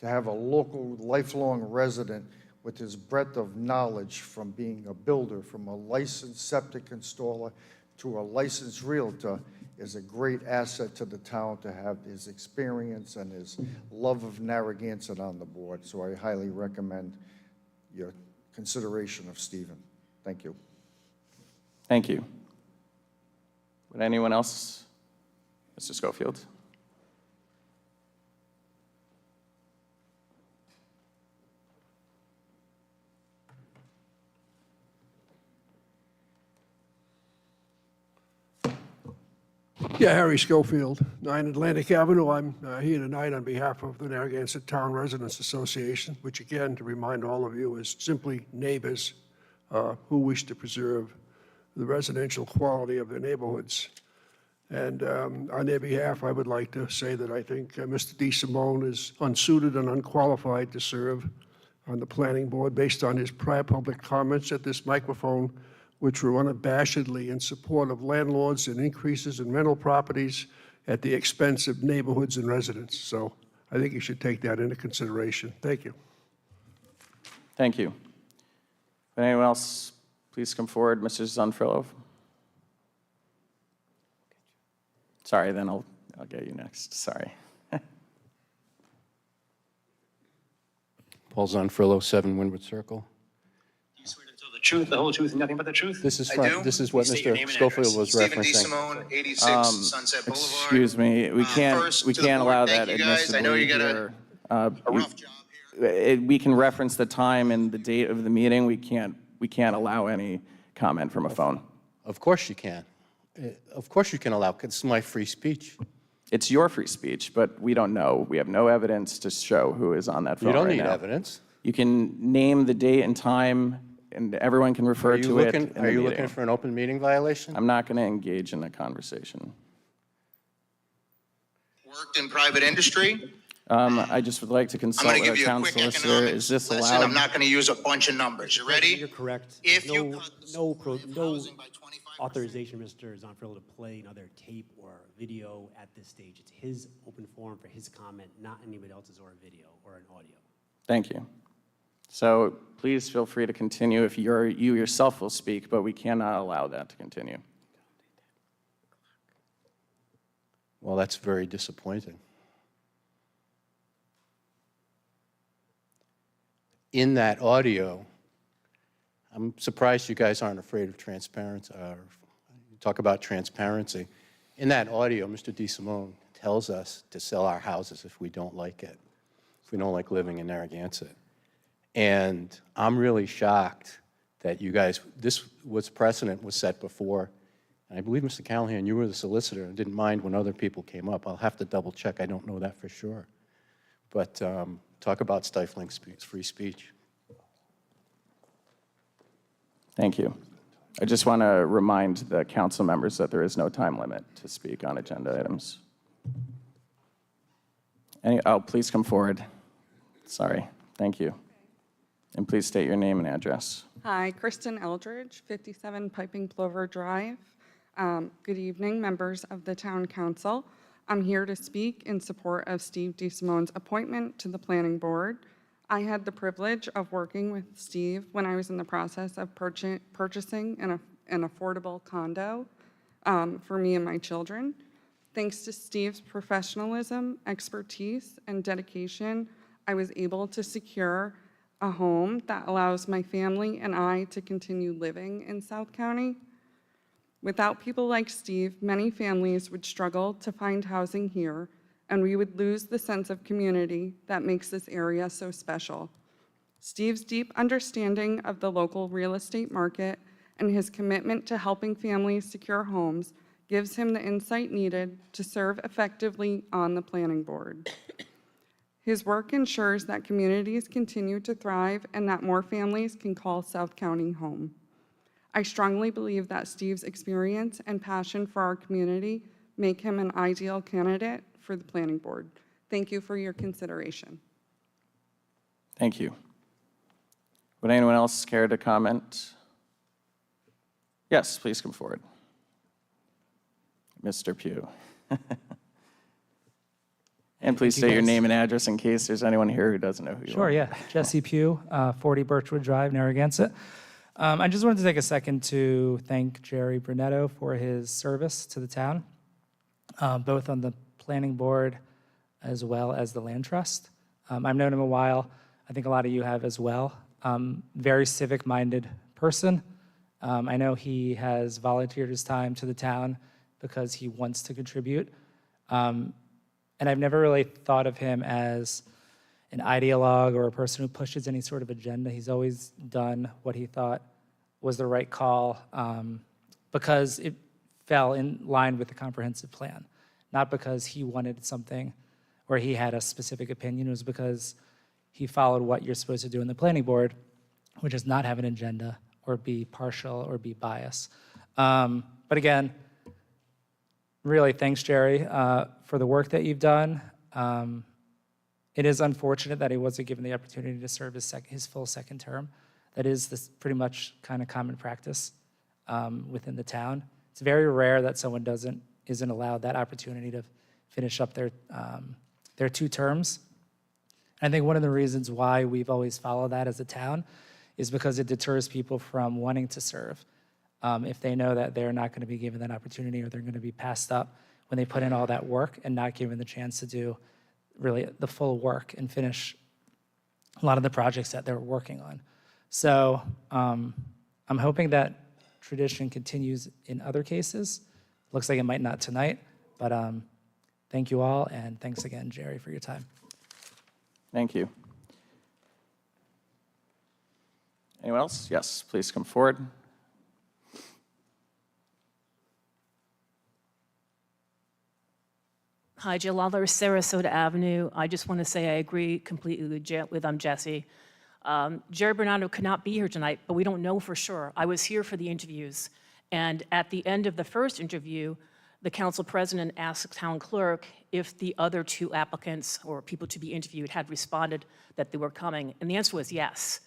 to have a local, lifelong resident with his breadth of knowledge from being a builder, from a licensed septic installer to a licensed realtor, is a great asset to the town to have his experience and his love of Narragansett on the board. So I highly recommend your consideration of Stephen. Thank you. Thank you. Would anyone else? Mr. Schofield? Yeah, Harry Schofield, 9 Atlantic Avenue. I'm here tonight on behalf of the Narragansett Town Residents Association, which again, to remind all of you, is simply neighbors who wish to preserve the residential quality of their neighborhoods. And on their behalf, I would like to say that I think Mr. DeSimone is unsuited and unqualified to serve on the planning board based on his prior public comments at this microphone, which were unabashedly in support of landlords and increases in rental properties at the expense of neighborhoods and residents. So I think you should take that into consideration. Thank you. Thank you. Anyone else, please come forward. Mr. Zunfrilov. Sorry, then I'll get you next. Sorry. Paul Zonfrillo, 7 Windward Circle. You swear to tell the truth, the whole truth, and nothing but the truth? This is I do. this is what Please state your Mr. name and Schofield address. was Stephen referencing. DeSimone, 86 Sunset Boulevard. Excuse me, we can't First, to the allow board, that thank you guys. I know admissibly you got here. a rough job here. We can reference the time and the date of the meeting. We can't allow any comment from a phone. Of course you can. Of course you can allow, it's my free speech. It's your free speech, but we don't know. We have no evidence to show who is on that phone You don't right need now. evidence. You can name the date and time, and everyone can refer to it in the Are you meeting. looking for an open meeting violation? I'm not going to engage in a conversation. Worked in private industry. I just would like to I'm consult going to with our give you a town quick solicitor. economics Is this lesson. allowed? I'm not going to use a bunch of numbers. You ready? You're correct. If There's you no, cut the no, supply of no housing by 25%, authorization, Mr. Zonfrillo, to play another tape or video at this stage. It's his open forum for his comment, not anybody else's or a video or an audio. Thank you. So please feel free to continue if you yourself will speak, but we cannot allow that to continue. Well, that's very disappointing. In that audio, I'm surprised you guys aren't afraid of transparency. Talk about transparency. In that audio, Mr. DeSimone tells us to sell our houses if we don't like it, if we don't like living in Narragansett. And I'm really shocked that you guys, this was precedent was set before. And I believe, Mr. Callahan, you were the solicitor and didn't mind when other people came up. I'll have to double check. I don't know that for sure. But talk about stifling free speech. Thank you. I just want to remind the council members that there is no time limit to speak on agenda items. Please come forward. Sorry. Thank you. And please state your name and address. Hi, Kristen Eldridge, 57 Piping Plover Drive. Good evening, members of the Town Council. I'm here to speak in support of Steve DeSimone's appointment to the Planning Board. I had the privilege of working with Steve when I was in the process of purchasing an affordable condo for me and my children. Thanks to Steve's professionalism, expertise, and dedication, I was able to secure a home that allows my family and I to continue living in South County. Without people like Steve, many families would struggle to find housing here, and we would lose the sense of community that makes this area so special. Steve's deep understanding of the local real estate market and his commitment to helping families secure homes gives him the insight needed to serve effectively on the planning board. His work ensures that communities continue to thrive and that more families can call South County home. I strongly believe that Steve's experience and passion for our community make him an ideal candidate for the planning board. Thank you for your consideration. Thank you. Would anyone else care to comment? Yes, please come forward. Mr. Pugh. And please state your name and address in case there's anyone here who doesn't know who you are. Sure, yeah. Jesse Pugh, 40 Birchwood Drive, Narragansett. I just wanted to take a second to thank Jerry Brunetto for his service to the town, both on the planning board as well as the land trust. I've known him a while. I think a lot of you have as well. Very civic-minded person. I know he has volunteered his time to the town because he wants to contribute. And I've never really thought of him as an ideologue or a person who pushes any sort of agenda. He's always done what he thought was the right call because it fell in line with the comprehensive plan, not because he wanted something or he had a specific opinion. It was because he followed what you're supposed to do in the planning board, which is not have an agenda or be partial or be biased. But again, really, thanks, Jerry, for the work that you've done. It is unfortunate that he wasn't given the opportunity to serve his full second term. That is pretty much kind of common practice within the town. It's very rare that someone isn't allowed that opportunity to finish up their 2 terms. I think one of the reasons why we've always followed that as a town is because it deters people from wanting to serve. If they know that they're not going to be given that opportunity, or they're going to be passed up when they put in all that work and not given the chance to do really the full work and finish a lot of the projects that they're working on. So I'm hoping that tradition continues in other cases. Looks like it might not tonight, but thank you all, and thanks again, Jerry, for your time. Thank you. Anyone else? Yes, please come forward. Hi, Jill Lawler, Sarasota Avenue. I just want to say I agree completely with Jesse. Jerry Bernardo could not be here tonight, but we don't know for sure. I was here for the interviews, and at the end of the first interview, the council president asked the town clerk if the other 2 applicants or people to be interviewed had responded that they were coming, and the answer was yes.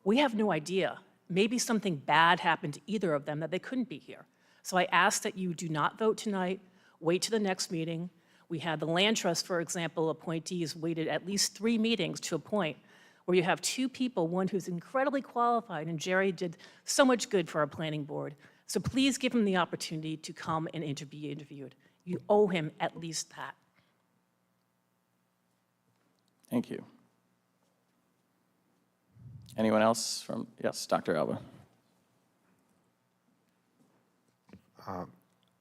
We have no idea. Maybe something bad happened to either of them that they couldn't be here. So I ask that you do not vote tonight, wait to the next meeting. We had the land trust, for example, appointees waited at least 3 meetings to appoint, where you have 2 people, one who's incredibly qualified, and Jerry did so much good for our planning board. So please give him the opportunity to come and be interviewed. You owe him at least that. Thank you. Anyone else from, yes, Dr. Alba.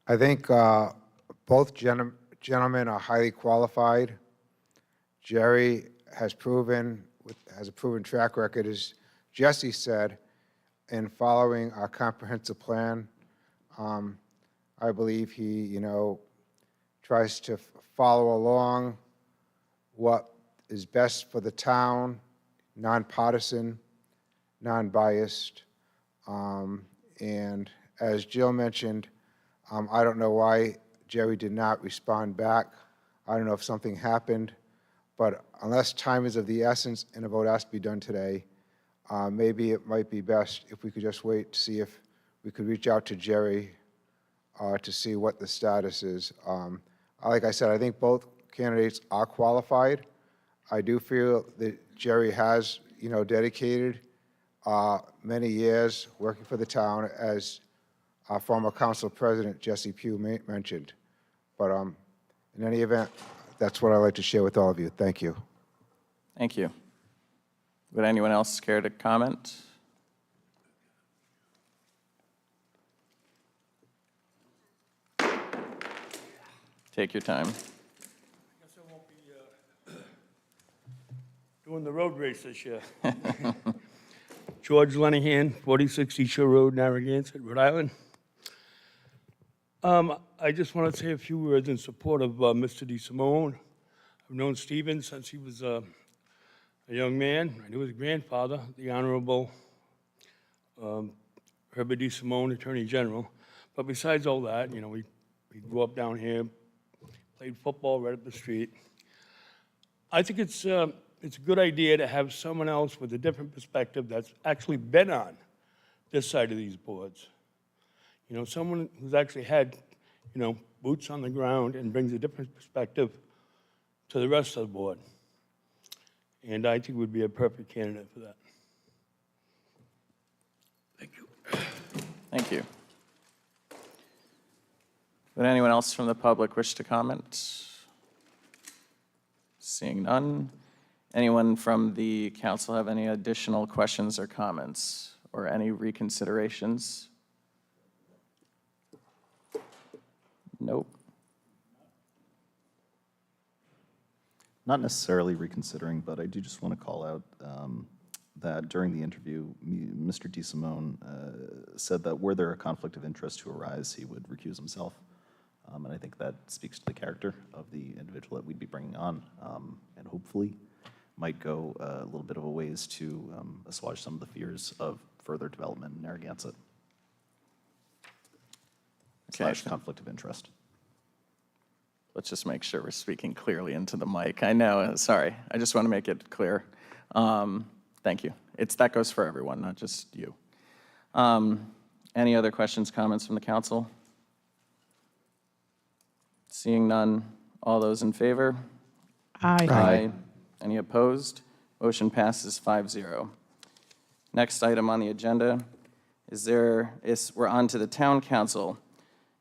I think both gentlemen are highly qualified. Jerry has a proven track record, as Jesse said, in following our comprehensive plan. I believe he, tries to follow along what is best for the town, nonpartisan, non-biased. And as Jill mentioned, I don't know why Jerry did not respond back. I don't know if something happened, but unless time is of the essence and a vote has to be done today, maybe it might be best if we could just wait to see if we could reach out to Jerry to see what the status is. Like I said, I think both candidates are qualified. I do feel that Jerry has, dedicated many years working for the town, as our former council president, Jesse Pugh, mentioned. But in any event, that's what I'd like to share with all of you. Thank you. Thank you. Would anyone else care to comment? Take your time. Doing the road race this year. George Lenahan, 4060 Shore Road, Narragansett, Rhode Island. I just want to say a few words in support of Mr. DeSimone. I've known Stephen since he was a young man. I knew his grandfather, the Honorable Herbert DeSimone, Attorney General. But besides all that, we grew up down here, played football right up the street. I think it's a good idea to have someone else with a different perspective that's actually been on this side of these boards. Someone who's actually had, boots on the ground and brings a different perspective to the rest of the board. And I think would be a perfect candidate for that. Thank you. Thank you. Would anyone else from the public wish to comment? Seeing none. Anyone from the council have any additional questions or comments, or any reconsiderations? Nope. Not necessarily reconsidering, but I do just want to call out that during the interview, Mr. DeSimone said that were there a conflict of interest to arise, he would recuse himself. And I think that speaks to the character of the individual that we'd be bringing on, and hopefully might go a little bit of a ways to assuage some of the fears of further development in Narragansett. / conflict of interest. let's just make sure we're speaking clearly into the mic. I know, sorry, I just want to make it clear. Thank you. That goes for everyone, not just you. Any other questions, comments from the council? Seeing none, all those in favor? Aye. Aye. Any opposed? Motion passes 5-0. Next item on the agenda we're on to the town council.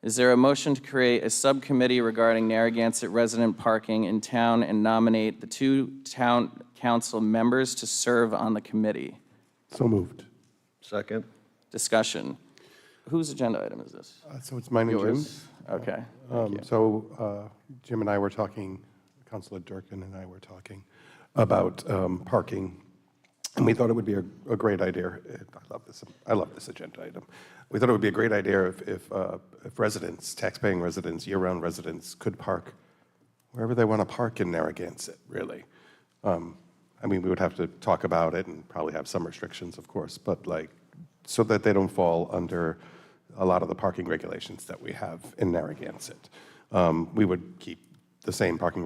Is there a motion to create a subcommittee regarding Narragansett resident parking in town and nominate the 2 town council members to serve on the committee? So moved. Second. Discussion. Whose agenda item is this? So it's mine and Yours? Jim's. Okay. Thank you. So Jim and I were talking, Councilor Durkin and I were talking about parking, and we thought it would be a great idea. I love this agenda item. We thought it would be a great idea if residents, tax-paying residents, year-round residents, could park wherever they want to park in Narragansett, really. I mean, we would have to talk about it and probably have some restrictions, of course, but so that they don't fall under a lot of the parking regulations that we have in Narragansett. We would keep the same parking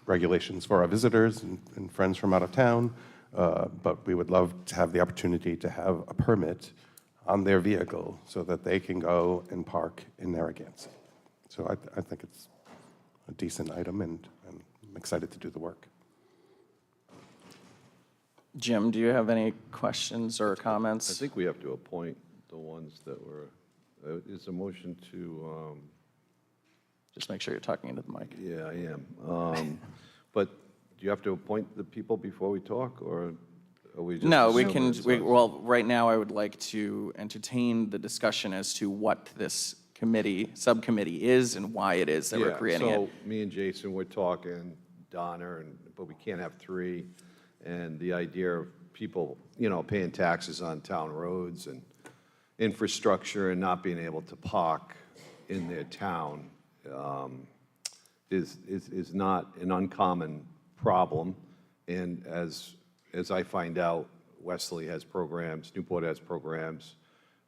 regulations for our visitors and friends from out of town, but we would love to have the opportunity to have a permit on their vehicle so that they can go and park in Narragansett. So I think it's a decent item, and I'm excited to do the work. Jim, do you have any questions or I comments? think we have to appoint the ones that were, is a motion to, Just make sure you're talking into the mic. yeah, I am. But do you have to appoint the people before we talk, or are we just? No, we assuming can, it's us? well, right now I would like to entertain the discussion as to what this subcommittee is and why it is that we're creating it. So me and Jason were talking, Donna, but we can't have 3. And the idea of people, paying taxes on town roads and infrastructure and not being able to park in their town is not an uncommon problem. And as I find out, Wesley has programs, Newport has programs.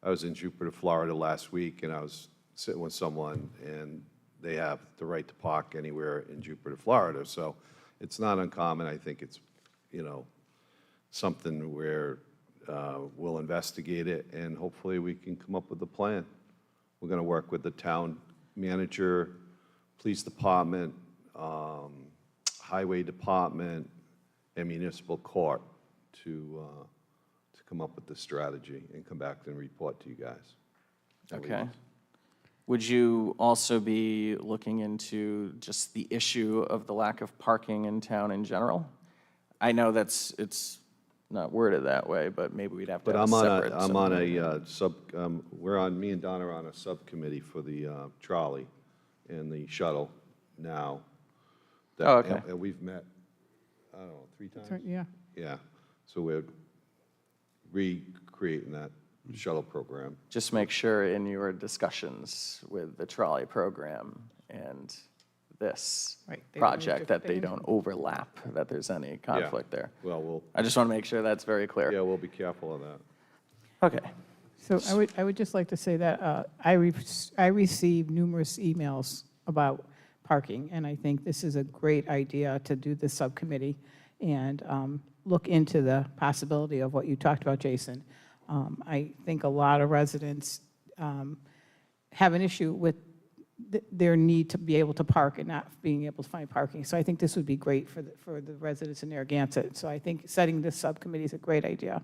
I was in Jupiter, Florida last week, and I was sitting with someone, and they have the right to park anywhere in Jupiter, Florida. So it's not uncommon. I think it's, something where we'll investigate it, and hopefully we can come up with a plan. We're going to work with the town manager, police department, highway department, and municipal court to come up with the strategy and come back and report to you guys. Okay. Would you also be looking into just the issue of the lack of parking in town in general? I know it's not worded that way, but maybe we'd have to But have a separate. me and Donna are on a subcommittee for the trolley and the shuttle now. Oh, okay. And we've met, I don't know, 3 times? Yeah. Yeah. So we're recreating that shuttle program. Just make sure in your discussions with the trolley program and this Right, they don't need project that they different don't overlap, that there's any conflict there. Well, I just want to make sure that's very clear. yeah, we'll be careful of that. Okay. So I would just like to say that I received numerous emails about parking, and I think this is a great idea to do this subcommittee and look into the possibility of what you talked about, Jason. I think a lot of residents have an issue with their need to be able to park and not being able to find parking. So I think this would be great for the residents in Narragansett. So I think setting this subcommittee is a great idea.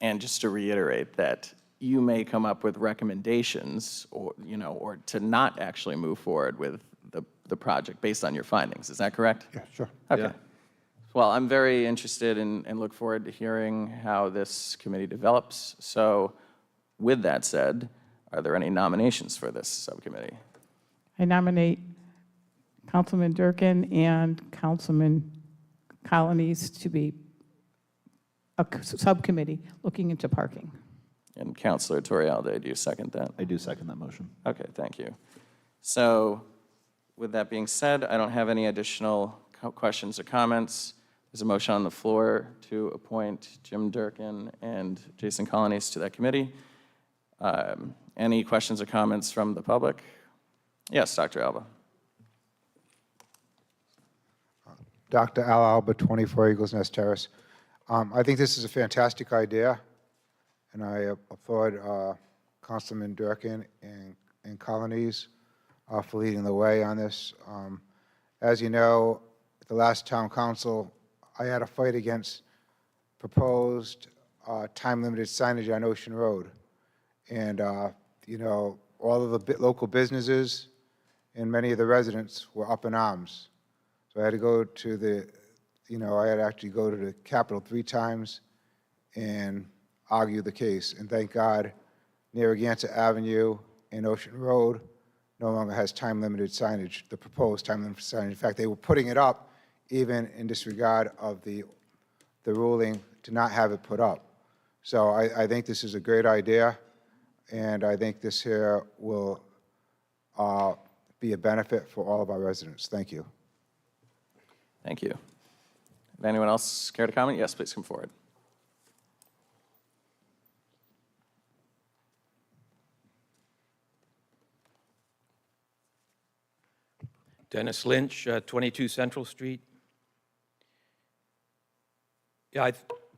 And just to reiterate that you may come up with recommendations or to not actually move forward with the project based on your findings. Is that correct? Yeah, sure. Okay. Yeah. Well, I'm very interested and look forward to hearing how this committee develops. So with that said, are there any nominations for this subcommittee? I nominate Councilman Durkin and Councilman Colonies to be a subcommittee looking into parking. And Councilor Torialde, do you second that? I do second that motion. Okay, thank you. So with that being said, I don't have any additional questions or comments. There's a motion on the floor to appoint Jim Durkin and Jason Colonies to that committee. Any questions or comments from the public? Yes, Dr. Alba. Dr. Al Alba, 24 Eagles Nest Terrace. I think this is a fantastic idea, and I applaud Councilman Durkin and Colonies for leading the way on this. As you know, at the last town council, I had a fight against proposed time-limited signage on Ocean Road. And, you know, all of the local businesses and many of the residents were up in arms. So I had to go to the, you know, I had to actually go to the Capitol 3 times and argue the case. And thank God, Narragansett Avenue and Ocean Road no longer has time-limited signage, the proposed time-limited signage. In fact, they were putting it up even in disregard of the ruling to not have it put up. So I think this is a great idea, and I think this here will be a benefit for all of our residents. Thank you. Thank you. If anyone else care to comment? Yes, please come forward. Dennis Lynch, 22 Central Street. Yeah,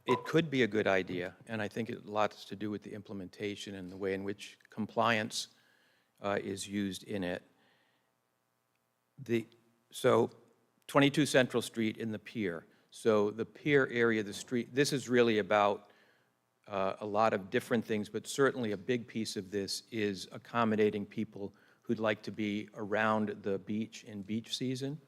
it could be a good idea, and I think it lots to do with the implementation and the way in which compliance is used in it. So 22 Central Street in the pier. So the pier area of the street, this is really about a lot of different things, but certainly a big piece of this is accommodating people who'd like to be around the beach in beach season.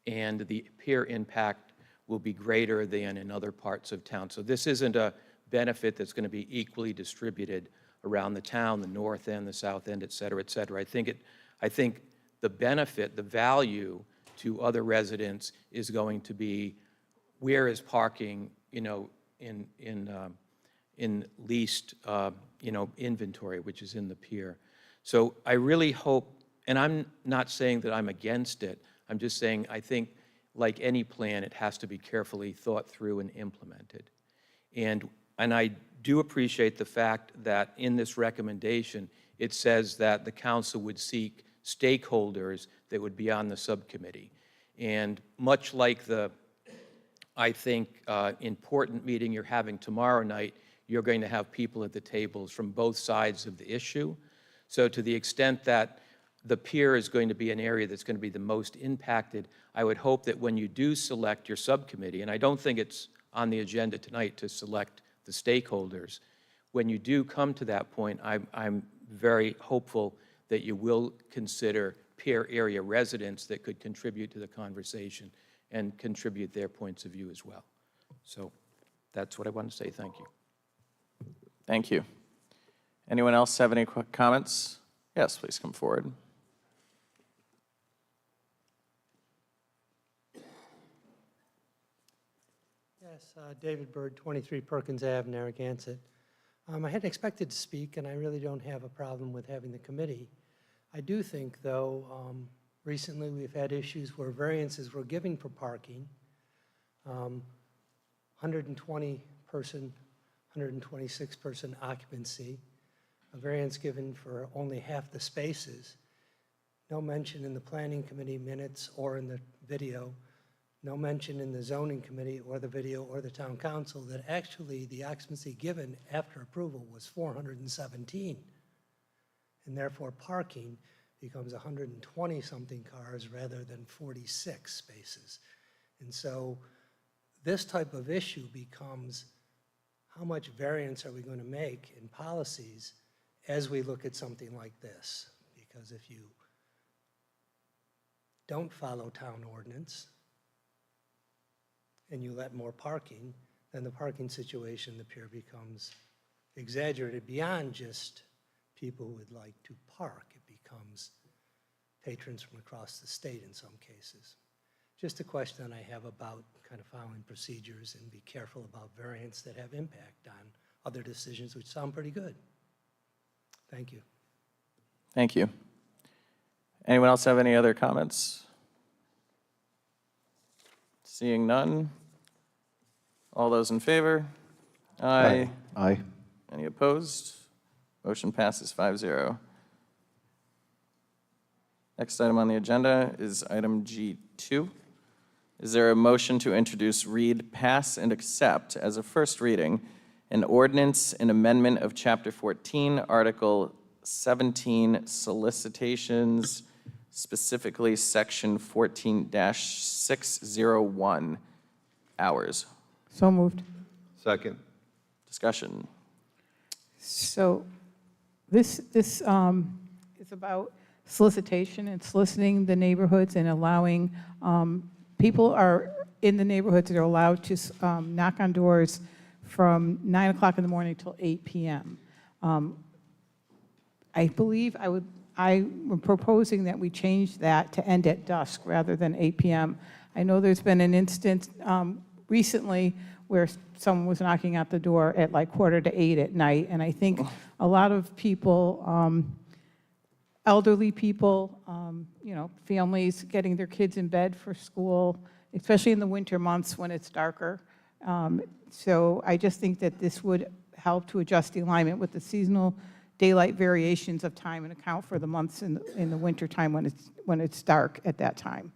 And the pier impact will be greater than in other parts of town. So this isn't a benefit that's going to be equally distributed around the town, the north end, the south end, et cetera, et cetera. I think the benefit, the value to other residents is going to be where is parking, you know, in least, you know, inventory, which is in the pier. So I really hope, and I'm not saying that I'm against it, I'm just saying I think like any plan, it has to be carefully thought through and implemented. And I do appreciate the fact that in this recommendation, it says that the council would seek stakeholders that would be on the subcommittee. And much like the, I think, important meeting you're having tomorrow night, you're going to have people at the tables from both sides of the issue. So to the extent that the pier is going to be an area that's going to be the most impacted, I would hope that when you do select your subcommittee, and I don't think it's on the agenda tonight to select the stakeholders, when you do come to that point, I'm very hopeful that you will consider pier area residents that could contribute to the conversation and contribute their points of view as well. So that's what I want to say. Thank you. Thank you. Anyone else have any quick comments? Yes, please come forward. Yes, David Bird, 23 Perkins Ave, Narragansett. I hadn't expected to speak, and I really don't have a problem with having the committee. I do think, though, recently we've had issues where variances were given for parking, 120-person, 126-person occupancy, a variance given for only half the spaces, no mention in the planning committee minutes or in the video, no mention in the zoning committee or the video or the town council that actually the occupancy given after approval was 417. And therefore parking becomes 120-something cars rather than 46 spaces. And so this type of issue becomes how much variance are we going to make in policies as we look at something like this? Because if you don't follow town ordinance and you let more parking, then the parking situation, the pier, becomes exaggerated beyond just people who would like to park. It becomes patrons from across the state in some cases. Just a question I have about kind of following procedures and be careful about variants that have impact on other decisions which sound pretty good. Thank you. Thank you. Anyone else have any other comments? Seeing none. All those in favor? Aye. Aye. Any opposed? Motion passes 5-0. Next item on the agenda is item G2, Is there a motion to introduce, read, pass, and accept as a first reading an ordinance and amendment of Chapter 14, Article 17, solicitations, specifically Section 14-601, hours? So moved. Second. Discussion. So this is about solicitation and soliciting the neighborhoods and allowing, people are in the neighborhoods that are allowed to knock on doors from 9 o'clock in the morning till 8 p.m. I believe I'm proposing that we change that to end at dusk rather than 8 p.m. I know there's been an instance recently where someone was knocking at the door at like 7:45 at night, and I think a lot of people, elderly people, families getting their kids in bed for school, especially in the winter months when it's darker. So I just think that this would help to adjust the alignment with the seasonal daylight variations of time and account for the months in the winter time when it's dark at that time.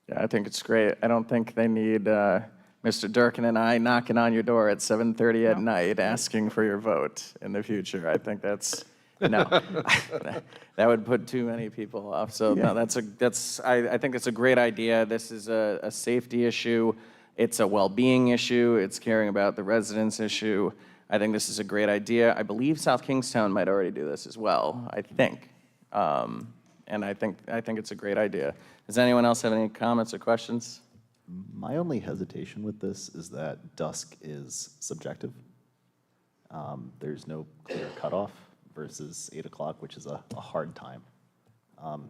Yeah, I think it's great. I don't think they need Mr. Durkin and I knocking on your door at 7:30 at night asking for your vote in the future. I think that's, no, that would put too many people off. So no, I think it's a great idea. This is a safety issue. It's a well-being issue. It's caring about the residents issue. I think this is a great idea. I believe South Kingstown might already do this as well, I think. And I think it's a great idea. Does anyone else have any comments or questions? My only hesitation with this is that dusk is subjective. There's no clear cutoff versus 8 o'clock, which is a hard time.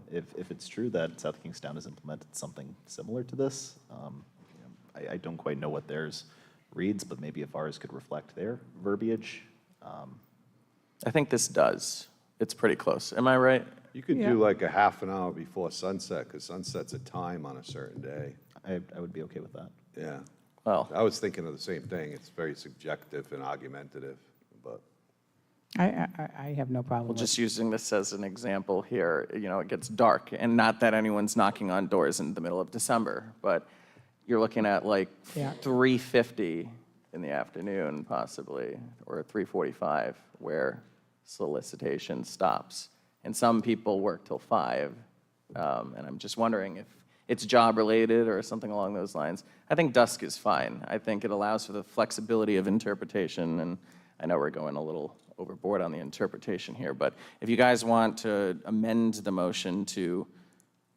If it's true that South Kingstown has implemented something similar to this, I don't quite know what theirs reads, but maybe if ours could reflect their verbiage. I think this does. It's pretty close. Am I right? You could do like a half an hour before sunset, because sunset's a time on a certain day. I would be okay with that. Yeah. Well, I was thinking of the same thing. It's very subjective and argumentative, but. I have no problem Well, with just using this as an example here, it gets dark, and not that anyone's knocking on doors in the middle of December, but you're looking at like 3:50 in the afternoon possibly, or 3:45, where solicitation stops. And some people work till 5, and I'm just wondering if it's job-related or something along those lines. I think dusk is fine. I think it allows for the flexibility of interpretation, and I know we're going a little overboard on the interpretation here, but if you guys want to amend the motion to,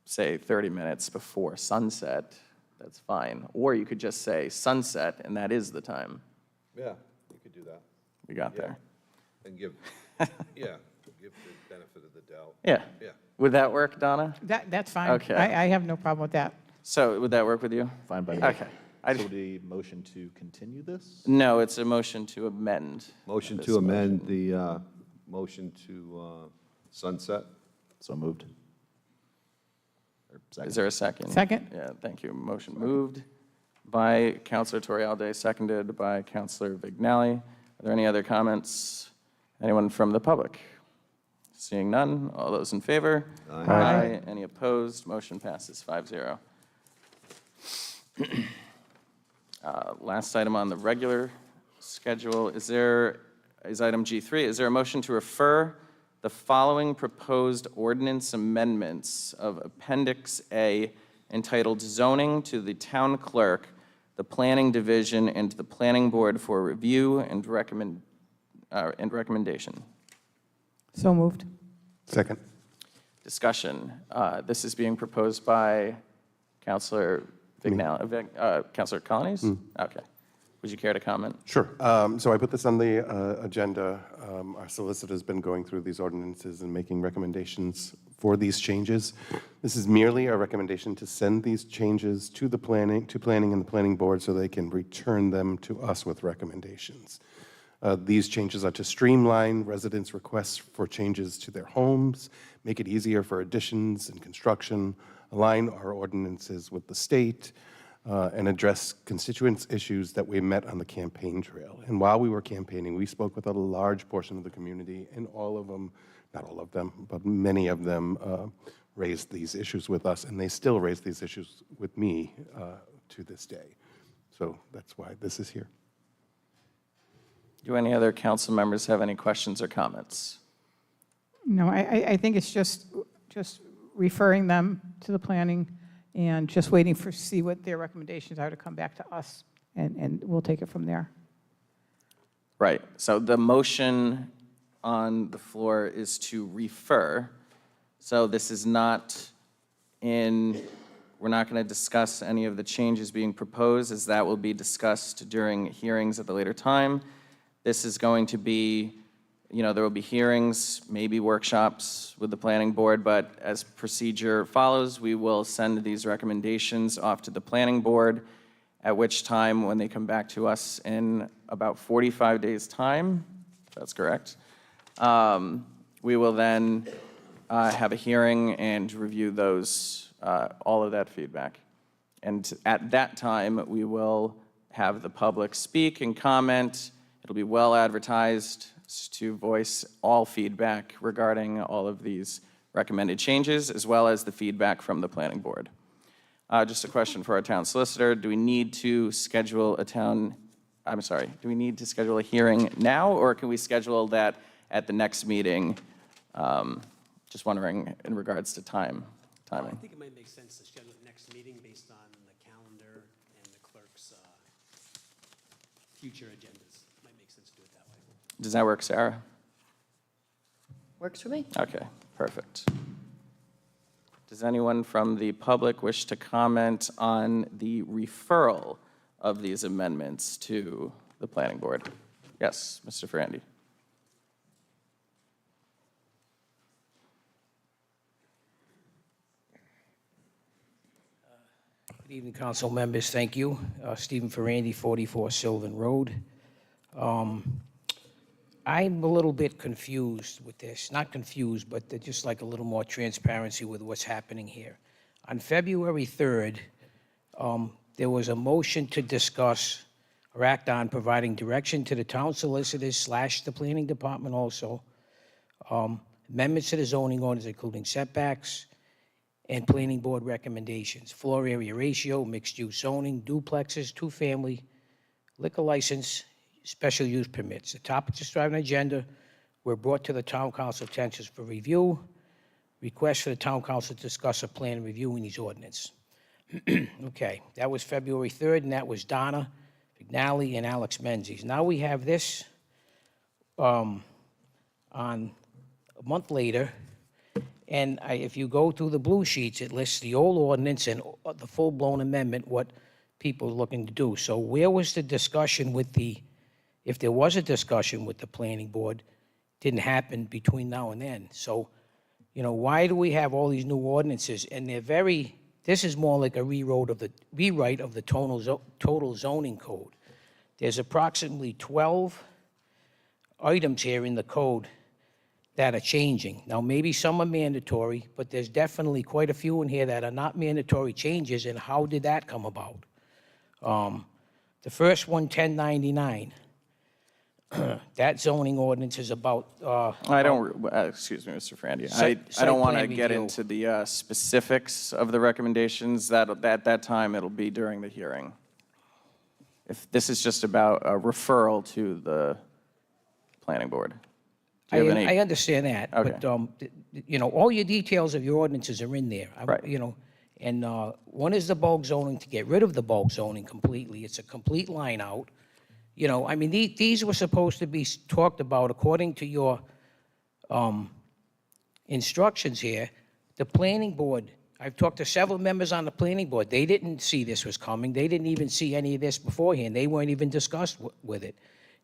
say, 30 minutes before sunset, that's fine. Or you could just say sunset, and that is the time. Yeah, you could do that. We got there. And give the benefit of the doubt. Yeah. Yeah. Would that work, Donna? That's fine. Okay. I have no problem with that. So would that work with you? Fine by me. Okay. So the motion to continue this? No, it's a motion to amend. Motion this to amend the motion to sunset. So moved. Or second. Is there a second? Second. Yeah, thank you. Motion moved by Councilor Torialde, seconded by Councilor Vignali. Are there any other comments? Anyone from the public? Seeing none, all those in favor? Aye. Any opposed? Motion passes 5-0. Last item on the regular schedule is item G3. Is there a motion to refer the following proposed ordinance amendments of Appendix A entitled Zoning to the Town Clerk, the Planning Division, and the Planning Board for review and recommendation? So moved. Second. Discussion. This is being proposed by Councilor Vignali, Councilor Colonies? Okay. Would you care to comment? Sure. So I put this on the agenda. Our solicitor's been going through these ordinances and making recommendations for these changes. This is merely a recommendation to send these changes to planning and the planning board so they can return them to us with recommendations. These changes are to streamline residents' requests for changes to their homes, make it easier for additions and construction, align our ordinances with the state, and address constituents' issues that we met on the campaign trail. And while we were campaigning, we spoke with a large portion of the community, and all of them not all of them, but many of them raised these issues with us, and they still raise these issues with me to this day. So that's why this is here. Do any other council members have any questions or comments? No, I think it's just referring them to the planning and just waiting for, see what their recommendations are to come back to us, and we'll take it from there. Right, so the motion on the floor is to refer. So this is not we're not going to discuss any of the changes being proposed, as that will be discussed during hearings at the later time. This is going to be, there will be hearings, maybe workshops with the planning board, but as procedure follows, we will send these recommendations off to the planning board, at which time, when they come back to us in about 45 days' time, if that's correct, we will then have a hearing and review all of that feedback. And at that time, we will have the public speak and comment. It'll be well advertised to voice all feedback regarding all of these recommended changes, as well as the feedback from the planning board. Just a question for our town solicitor. Do we need to schedule do we need to schedule a hearing now, or can we schedule that at the next meeting? Just wondering in regards to timing. I think it might make sense to schedule the next meeting based on the calendar and the clerk's future agendas. Might make sense to do it that way. Does that work, Sarah? Works for me. Okay, perfect. Does anyone from the public wish to comment on the referral of these amendments to the planning board? Yes, Mr. Ferrandi. Good evening, council members. Thank you. Stephen Ferrandi, 44 Sylvan Road. I'm a little bit confused with this. Not confused, but just like a little more transparency with what's happening here. On February 3rd, there was a motion to discuss or act on providing direction to the town solicitors / the planning department also, amendments to the zoning ordinance, including setbacks, and planning board recommendations, floor area ratio, mixed-use zoning, duplexes, two-family, liquor license, special use permits. The topics described on the agenda were brought to the town council attention for review. Request for the town council to discuss a plan reviewing these ordinance. Okay, that was February 3rd, and that was Donna Vignali and Alex Menzies. Now we have this on a month later. And if you go through the blue sheets, it lists the old ordinance and the full-blown amendment, what people are looking to do. So where was the discussion with if there was a discussion with the planning board, didn't happen between now and then. So, why do we have all these new ordinances? And this is more like a rewrite of the total zoning code. There's approximately 12 items here in the code that are changing. Now, maybe some are mandatory, but there's definitely quite a few in here that are not mandatory changes, and how did that come about? The first one, 1099, that zoning ordinance is about... excuse me, Mr. Ferrandi. I don't want to get into the specifics of the recommendations. At that time, it'll be during the hearing. If this is just about a referral to the planning board. I understand that, Okay. but, all your details of your ordinances are in there. Right. And one is the bulk zoning, to get rid of the bulk zoning completely. It's a complete line out. These were supposed to be talked about according to your instructions here. The planning board, I've talked to several members on the planning board. They didn't see this was coming. They didn't even see any of this beforehand. They weren't even discussed with it.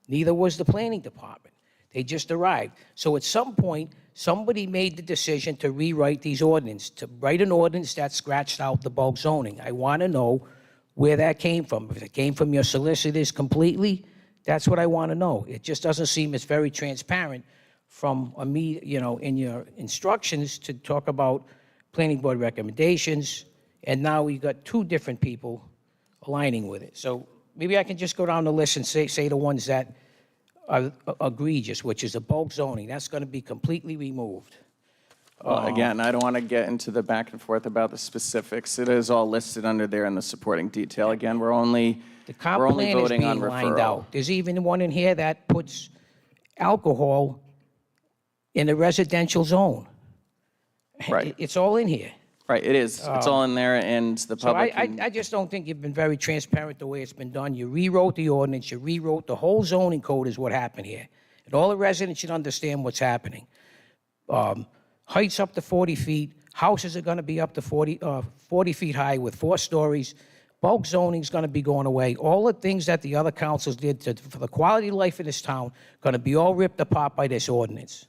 Neither was the planning department. They just arrived. So at some point, somebody made the decision to rewrite these ordinances, to write an ordinance that scratched out the bulk zoning. I want to know where that came from. If it came from your solicitors completely, that's what I want to know. It just doesn't seem it's very transparent from in your instructions to talk about planning board recommendations, and now we got two different people aligning with it. So maybe I can just go down the list and say the ones that egregious, which is a bulk zoning. That's going to be completely removed. Well, again, I don't want to get into the back and forth about the specifics. It is all listed under there in the supporting detail. Again, we're only The comp we're only plan is voting on being lined referral. out. There's even one in here that puts alcohol in the residential zone. Right. It's all in here. Right, it is. It's all in there, and the So public I just don't think you've been very transparent the way it's been done. You rewrote the ordinance, you rewrote the whole zoning code is what happened here. And all the residents should understand what's happening. Heights up to 40 feet, houses are going to be up to 40 feet high with 4 stories. Bulk zoning is going to be going away. All the things that the other councils did for the quality of life in this town going to be all ripped apart by this ordinance.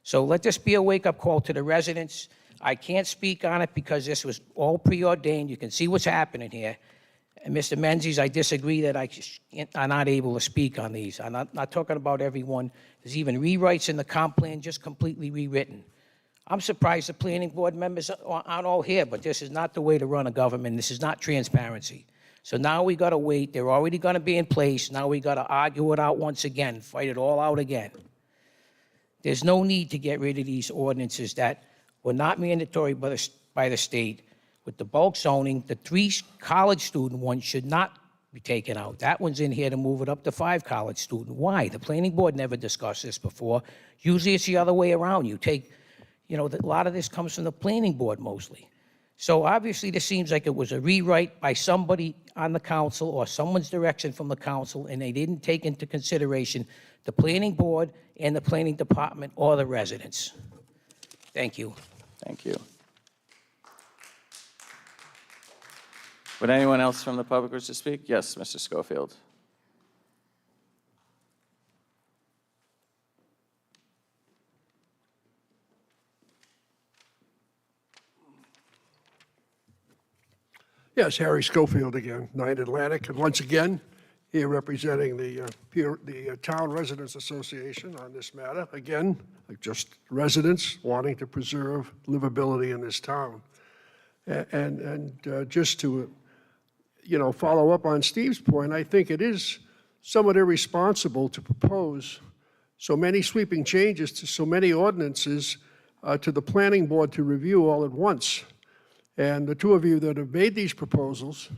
So let this be a wake-up call to the residents. I can't speak on it because this was all preordained. You can see what's happening here. And Mr. Menzies, I disagree that I'm not able to speak on these. I'm not talking about everyone. There's even rewrites in the comp plan just completely rewritten. I'm surprised the planning board members aren't all here, but this is not the way to run a government. This is not transparency. So now we got to wait. They're already going to be in place. Now we got to argue it out once again, fight it all out again. There's no need to get rid of these ordinances that were not mandatory by the state. With the bulk zoning, the 3 college student ones should not be taken out. That one's in here to move it up to 5 college student. Why? The planning board never discussed this before. Usually it's the other way around. You take, a lot of this comes from the planning board mostly. So obviously this seems like it was a rewrite by somebody on the council or someone's direction from the council, and they didn't take into consideration the planning board and the planning department or the residents. Thank you. Thank you. Would anyone else from the public wish to speak? Yes, Mr. Schofield. Yes, Harry Schofield again, 9 Atlantic, and once again, here representing the Town Residents Association on this matter. Again, just residents wanting to preserve livability in this town. And just to, follow up on Steve's point, I think it is somewhat irresponsible to propose so many sweeping changes to so many ordinances to the planning board to review all at once. And the 2 of you that have made these proposals,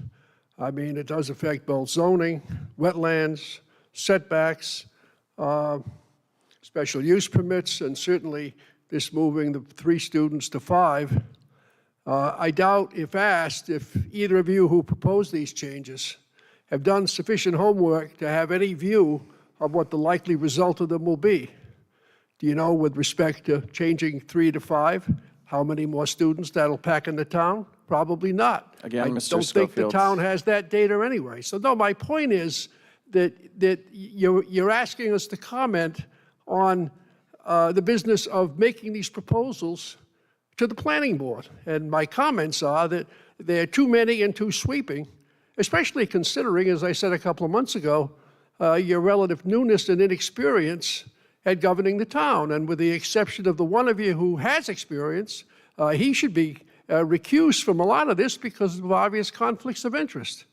I mean, it does affect both zoning, wetlands, setbacks, special use permits, and certainly this moving the 3 students to 5. I doubt, if asked, if either of you who proposed these changes have done sufficient homework to have any view of what the likely result of them will be. Do you know, with respect to changing 3 to 5, how many more students that'll pack in the town? Probably not. Again, Mr. I don't think the town has that data anyway. So no, my point is that you're asking us to comment on the business of making these proposals to the planning board. And my comments are that they're too many and too sweeping, especially considering, as I said a couple of months ago, your relative newness and inexperience at governing the town. And with the exception of the one of you who has experience, he should be recused from a lot of this because of obvious conflicts of interest.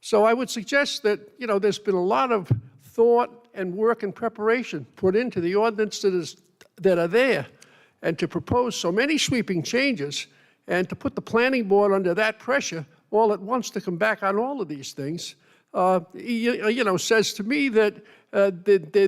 So I would suggest that, there's been a lot of thought and work and preparation put into the ordinances that are there. And to propose so many sweeping changes and to put the planning board under that pressure all at once to come back on all of these things, says to me that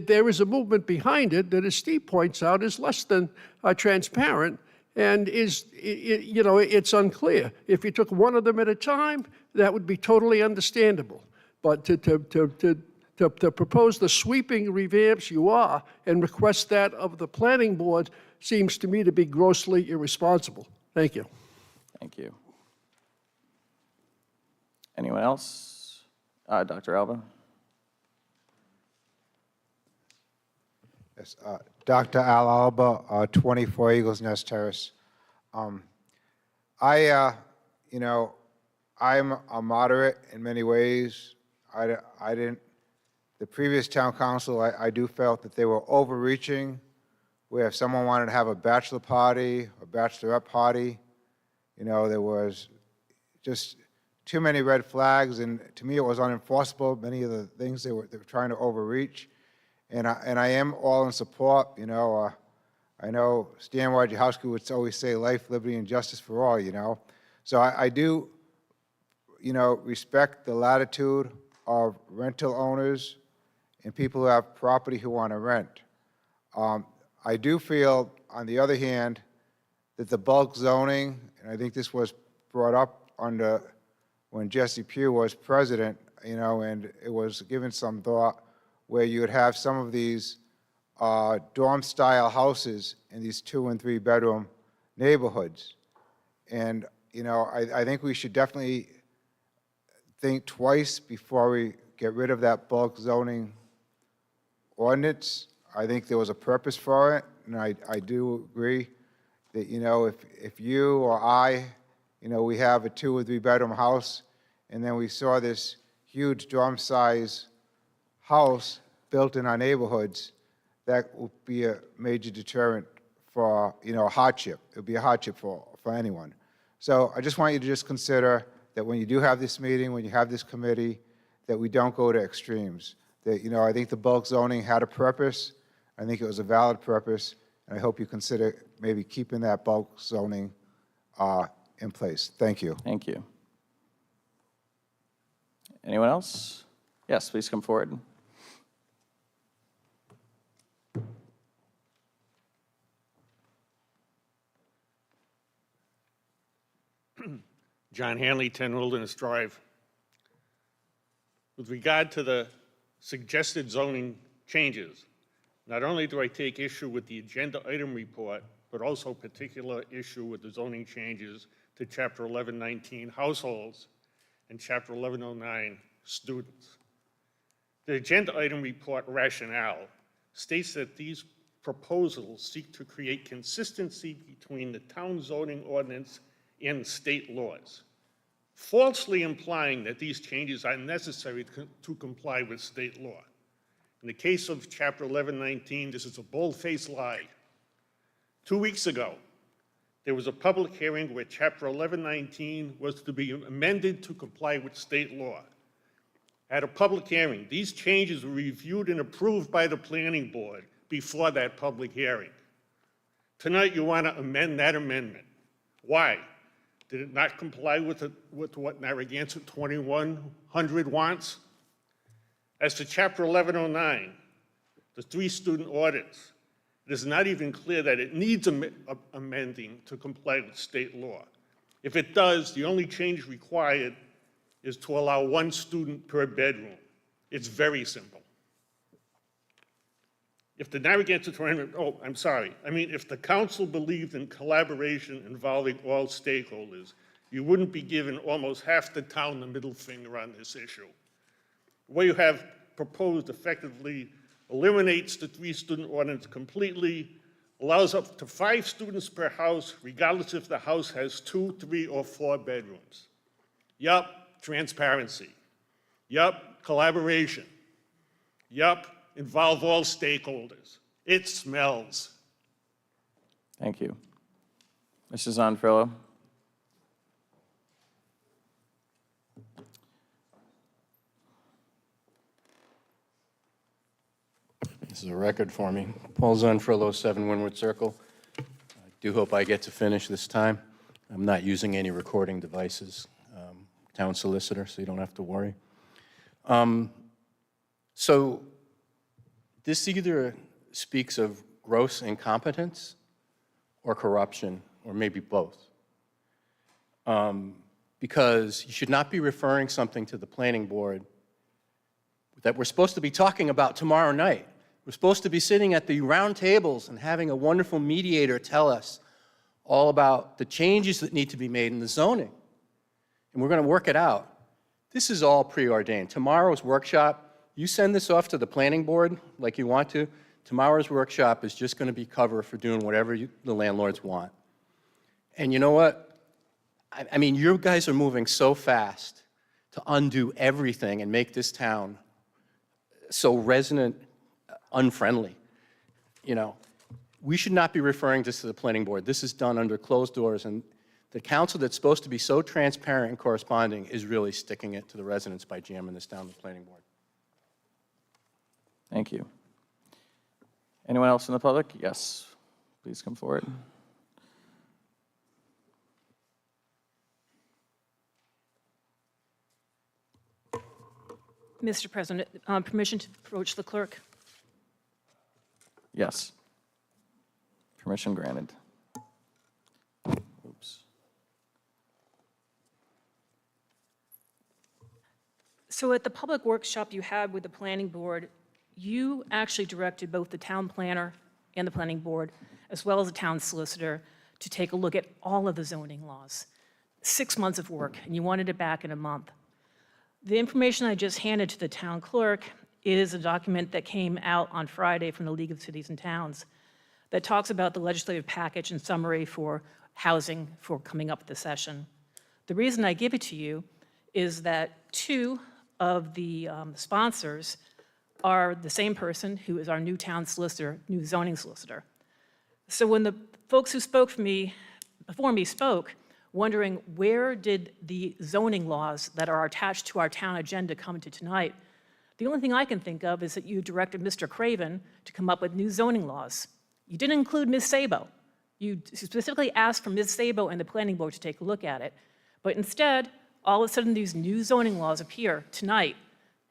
there is a movement behind it that, as Steve points out, is less than transparent and it's unclear. If you took one of them at a time, that would be totally understandable. But to propose the sweeping revamps you are and request that of the planning board seems to me to be grossly irresponsible. Thank you. Thank you. Anyone else? Dr. Alba? Yes, Dr. Al Alba, 24 Eagles Nest Terrace. I'm a moderate in many ways. The previous town council, I do felt that they were overreaching, where if someone wanted to have a bachelor party, a bachelorette party, there was just too many red flags, and to me it was unenforceable, many of the things they were trying to overreach. And I am all in support, you know. I know Stan Wojciechowski would always say life, liberty, and justice for all, you know. So I do, you know, respect the latitude of rental owners and people who have property who want to rent. I do feel, on the other hand, that the bulk zoning, and I think this was brought up under when Jesse Pugh was president, you know, and it was given some thought, where you would have some of these dorm-style houses in these 2- and 3-bedroom neighborhoods. And, you know, I think we should definitely think twice before we get rid of that bulk zoning ordinance. I think there was a purpose for it, and I do agree that, you know, if you or I, you know, we have a 2- or 3-bedroom house, and then we saw this huge dorm-size house built in our neighborhoods, that will be a major deterrent for, you know, a hardship. It would be a hardship for anyone. So I just want you to just consider that when you do have this meeting, when you have this committee, that we don't go to extremes. That, you know, I think the bulk zoning had a purpose. I think it was a valid purpose, and I hope you consider maybe keeping that bulk zoning in place. Thank you. Thank you. Anyone else? Yes, please come forward. John Hanley, 10 Wilderness Drive. With regard to the suggested zoning changes, not only do I take issue with the agenda item report, but also particular issue with the zoning changes to Chapter 1119 households and Chapter 1109 students. The agenda item report rationale states that these proposals seek to create consistency between the town zoning ordinance and state laws, falsely implying that these changes are necessary to comply with state law. In the case of Chapter 1119, this is a bold-faced lie. 2 weeks ago, there was a public hearing where Chapter 1119 was to be amended to comply with state law. At a public hearing, these changes were reviewed and approved by the planning board before that public hearing. Tonight, you want to amend that amendment. Why? Did it not comply with what Narragansett 2100 wants? As to Chapter 1109, the 3 student audits, it is not even clear that it needs amending to comply with state law. If it does, the only change required is to allow 1 student per bedroom. It's very simple. If the Narragansett 2100, if the council believed in collaboration involving all stakeholders, you wouldn't be giving almost half the town the middle finger on this issue. What you have proposed effectively eliminates the 3 student ordinance completely, allows up to 5 students per house, regardless if the house has 2, 3, or 4 bedrooms. Yup, transparency. Yup, collaboration. Yup, involve all stakeholders. It smells. Thank you. Mrs. Zonfrillo. This is a record for me. Paul Zonfrillo, 7 Windward Circle. I do hope I get to finish this time. I'm not using any recording devices, town solicitor, so you don't have to worry. So this either speaks of gross incompetence or corruption, or maybe both. Because you should not be referring something to the planning board that we're supposed to be talking about tomorrow night. We're supposed to be sitting at the round tables and having a wonderful mediator tell us all about the changes that need to be made in the zoning. And we're going to work it out. This is all preordained. Tomorrow's workshop, you send this off to the planning board like you want to. Tomorrow's workshop is just going to be cover for doing whatever the landlords want. And you know what? I mean, you guys are moving so fast to undo everything and make this town so resident unfriendly. You know, we should not be referring this to the planning board. This is done under closed doors, and the council that's supposed to be so transparent and corresponding is really sticking it to the residents by jamming this down the planning board. Thank you. Anyone else in the public? Yes, please come forward. Mr. President, permission to approach the clerk? Yes. Permission granted. Oops. So at the public workshop you had with the planning board, you actually directed both the town planner and the planning board, as well as the town solicitor, to take a look at all of the zoning laws. 6 months of work, and you wanted it back in a month. The information I just handed to the town clerk is a document that came out on Friday from the League of Cities and Towns that talks about the legislative package and summary for housing for coming up this session. The reason I give it to you is that 2 of the sponsors are the same person who is our new town solicitor, new zoning solicitor. So when the folks who spoke before me spoke, wondering where did the zoning laws that are attached to our town agenda come to tonight, the only thing I can think of is that you directed Mr. Craven to come up with new zoning laws. You didn't include Ms. Sabo. You specifically asked for Ms. Sabo and the planning board to take a look at it. But instead, all of a sudden these new zoning laws appear tonight,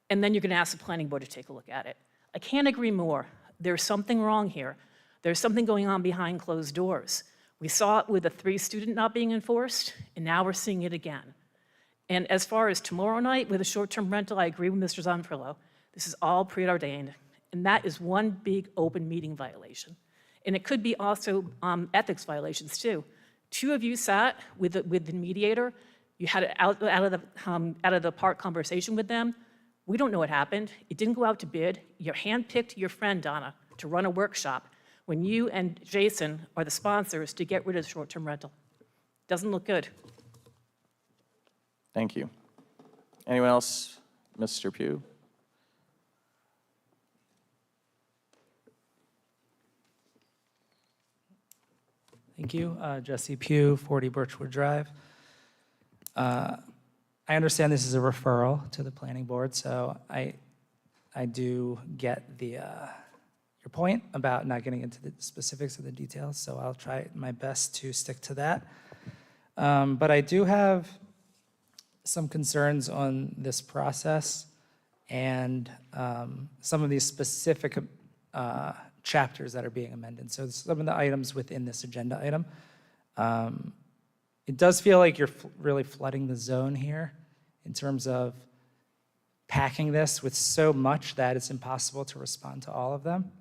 and then you're going to ask the planning board to take a look at it. I can't agree more. There's something wrong here. There's something going on behind closed doors. We saw it with the 3 student not being enforced, and now we're seeing it again. And as far as tomorrow night with a short-term rental, I agree with Mr. Zonfrillo. This is all preordained, and that is one big open meeting violation. And it could be also ethics violations too. 2 of you sat with the mediator. You had an out of the park conversation with them. We don't know what happened. It didn't go out to bid. You handpicked your friend, Donna, to run a workshop when you and Jason are the sponsors to get rid of the short-term rental. Doesn't look good. Thank you. Anyone else? Mr. Pugh? Thank you. Jesse Pugh, 40 Birchwood Drive. I understand this is a referral to the planning board, so I do get your point about not getting into the specifics of the details, so I'll try my best to stick to that. But I do have some concerns on this process and some of these specific chapters that are being amended. So some of the items within this agenda item. It does feel like you're really flooding the zone here in terms of packing this with so much that it's impossible to respond to all of them.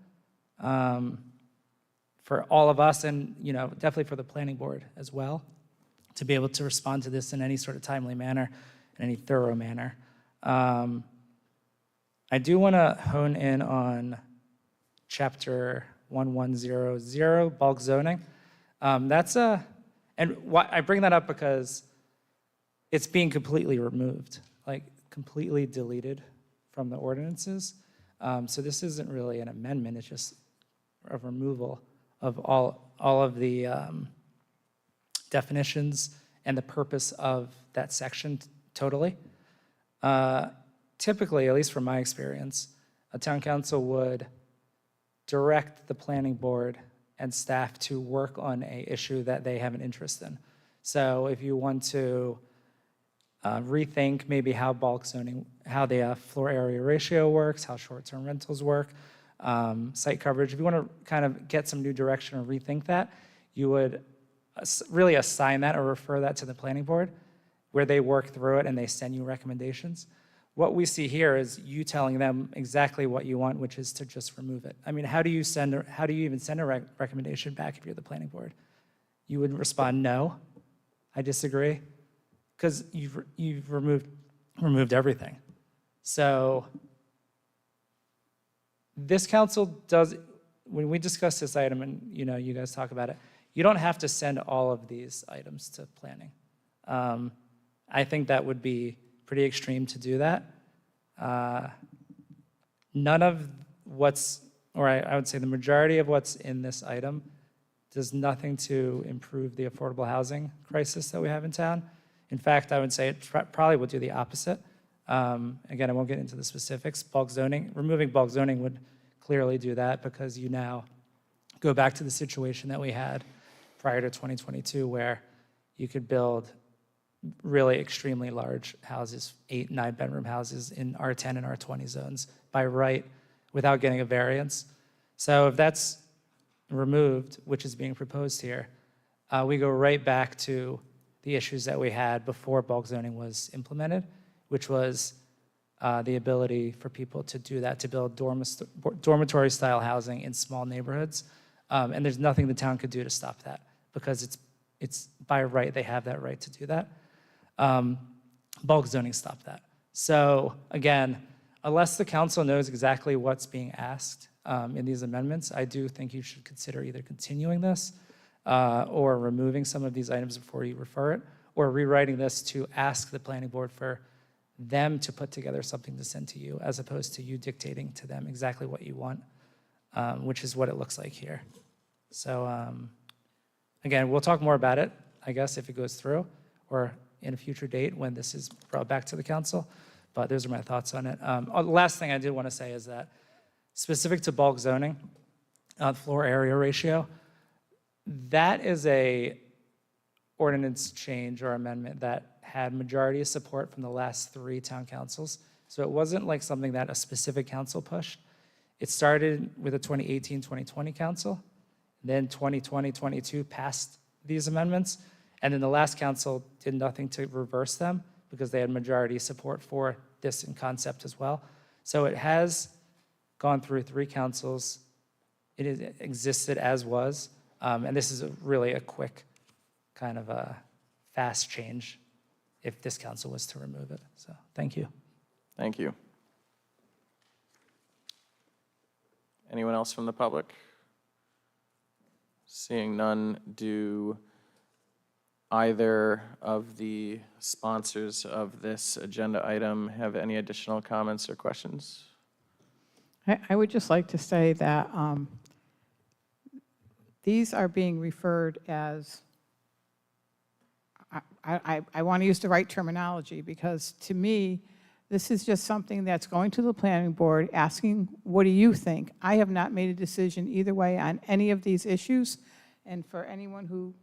For all of us and, definitely for the planning board as well, to be able to respond to this in any sort of timely manner, in any thorough manner. I do want to hone in on chapter 1100, bulk zoning. I bring that up because it's being completely removed, like completely deleted from the ordinances. So this isn't really an amendment, it's just a removal of all of the definitions and the purpose of that section totally. Typically, at least from my experience, a town council would direct the planning board and staff to work on an issue that they have an interest in. So if you want to rethink maybe how bulk zoning, how the floor area ratio works, how short-term rentals work, site coverage, if you want to kind of get some new direction or rethink that, you would really assign that or refer that to the planning board where they work through it and they send you recommendations. What we see here is you telling them exactly what you want, which is to just remove it. I mean, how do you even send a recommendation back if you're the planning board? You would respond, no, I disagree, because you've removed everything. So this council does, when we discuss this item and you guys talk about it, you don't have to send all of these items to planning. I think that would be pretty extreme to do that. None of I would say the majority of what's in this item does nothing to improve the affordable housing crisis that we have in town. In fact, I would say it probably would do the opposite. Again, I won't get into the specifics. Removing bulk zoning would clearly do that because you now go back to the situation that we had prior to 2022 where you could build really extremely large houses, 8, 9-bedroom houses in R10 and R20 zones by right without getting a variance. So if that's removed, which is being proposed here, we go right back to the issues that we had before bulk zoning was implemented, which was the ability for people to do that, to build dormitory-style housing in small neighborhoods. And there's nothing the town could do to stop that because it's by right, they have that right to do that. Bulk zoning stopped that. So again, unless the council knows exactly what's being asked in these amendments, I do think you should consider either continuing this or removing some of these items before you refer it, or rewriting this to ask the planning board for them to put together something to send to you, as opposed to you dictating to them exactly what you want, which is what it looks like here. So again, we'll talk more about it, I guess, if it goes through, or in a future date when this is brought back to the council. But those are my thoughts on it. The last thing I did want to say is that specific to bulk zoning, floor area ratio, that is a ordinance change or amendment that had majority support from the last 3 town councils. So it wasn't like something that a specific council pushed. It started with a 2018-2020 council, then 2020-22 passed these amendments, and then the last council did nothing to reverse them because they had majority support for this in concept as well. So it has gone through 3 councils. It existed as was, and this is really a quick kind of a fast change if this council was to remove it. So thank you. Thank you. Anyone else from the public? Seeing none, do either of the sponsors of this agenda item have any additional comments or questions? I would just like to say that these are being referred as, I want to use the right terminology, because to me, this is just something that's going to the planning board asking, what do you think? I have not made a decision either way on any of these issues, and for anyone who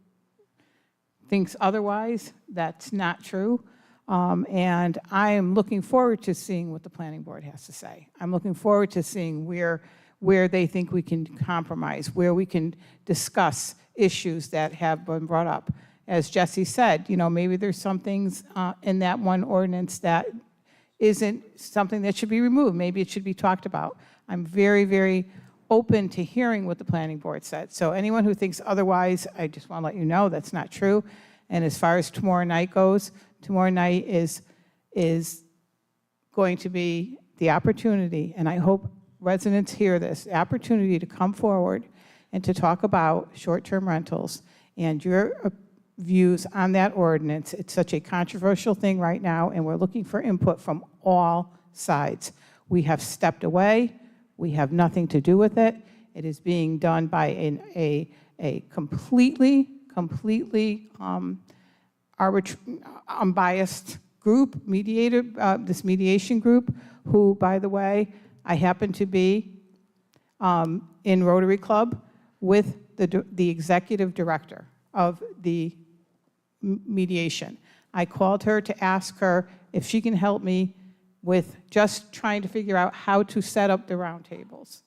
thinks otherwise, that's not true. And I am looking forward to seeing what the planning board has to say. I'm looking forward to seeing where they think we can compromise, where we can discuss issues that have been brought up. As Jesse said, you know, maybe there's some things in that one ordinance that isn't something that should be removed. Maybe it should be talked about. I'm very, very open to hearing what the planning board said. So anyone who thinks otherwise, I just want to let you know that's not true. And as far as tomorrow night goes, tomorrow night is going to be the opportunity, and I hope residents hear this, the opportunity to come forward and to talk about short-term rentals and your views on that ordinance. It's such a controversial thing right now, and we're looking for input from all sides. We have stepped away. We have nothing to do with it. It is being done by a completely unbiased group, this mediation group, who, by the way, I happen to be in Rotary Club with the executive director of the mediation. I called her to ask her if she can help me with just trying to figure out how to set up the roundtables.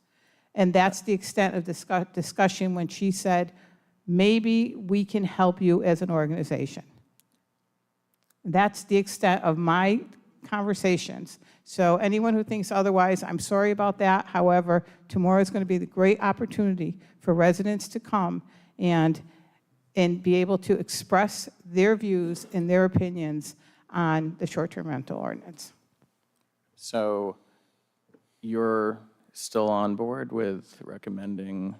And that's the extent of discussion when she said, maybe we can help you as an organization. That's the extent of my conversations. So anyone who thinks otherwise, I'm sorry about that. However, tomorrow is going to be the great opportunity for residents to come and be able to express their views and their opinions on the short-term rental ordinance. So you're still on board with recommending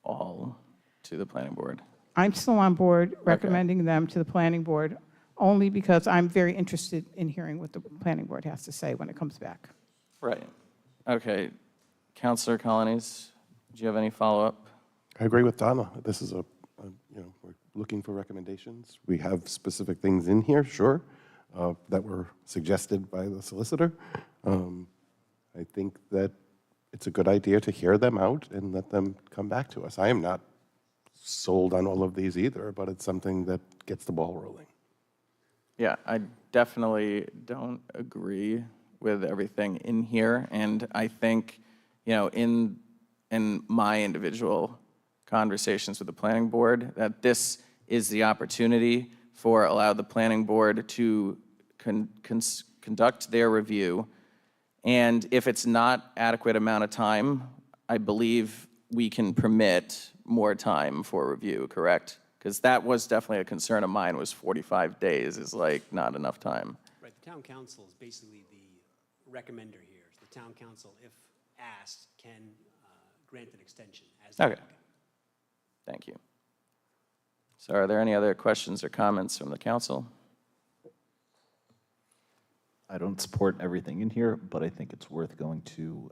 all to the planning board? I'm still on board recommending them to the planning board only because I'm very interested in hearing what the planning board has to say when it comes back. Right. Okay. Councilor Colonies, do you have any follow-up? I agree with Donna. This is we're looking for recommendations. We have specific things in here, sure, that were suggested by the solicitor. I think that it's a good idea to hear them out and let them come back to us. I am not sold on all of these either, but it's something that gets the ball rolling. Yeah, I definitely don't agree with everything in here, and I think, you know, in my individual conversations with the planning board, that this is the opportunity for allow the planning board to conduct their review, and if it's not adequate amount of time, I believe we can permit more time for review, correct? Because that was definitely a concern of mine, was 45 days is like not enough time. Right, the town council is basically the recommender here. So the town council, if asked, can grant an extension as the Okay. applicant. Thank you. So are there any other questions or comments from the council? I don't support everything in here, but I think it's worth going to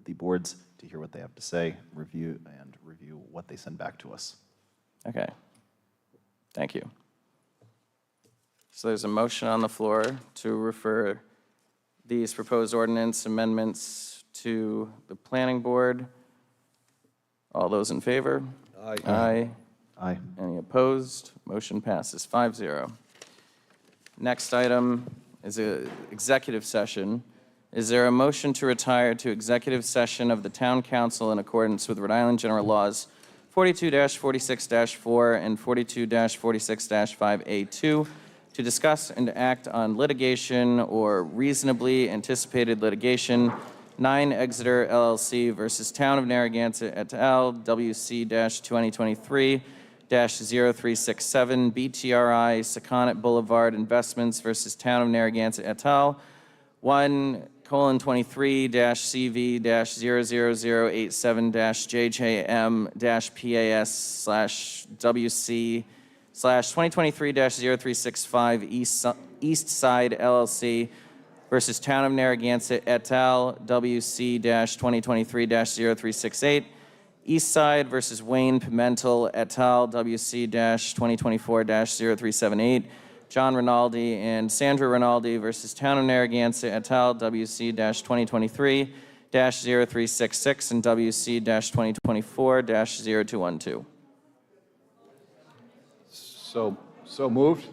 the boards to hear what they have to say, review what they send back to us. Okay. Thank you. So there's a motion on the floor to refer these proposed ordinance amendments to the planning board. All those in favor? Aye. Aye. Aye. Any opposed? Motion passes 5-0. Next item is an executive session. Is there a motion to retire to executive session of the town council in accordance with Rhode Island General Laws 42-46-4 and 42-46-5A2 to discuss and act on litigation or reasonably anticipated litigation, 9 Exeter LLC versus Town of Narragansett et al., WC-2023-0367, BTRI, Saconnet Boulevard Investments versus Town of Narragansett et al., 1:23-CV-0087-JJM-PAS/WC/2023-0365 East Side LLC versus Town of Narragansett et al., WC-2023-0368, East Side versus Wayne Pimentel et al., WC-2024-0378, John Rinaldi and Sandra Rinaldi versus Town of Narragansett et al., WC-2023-0366 and WC-2024-0212. So moved?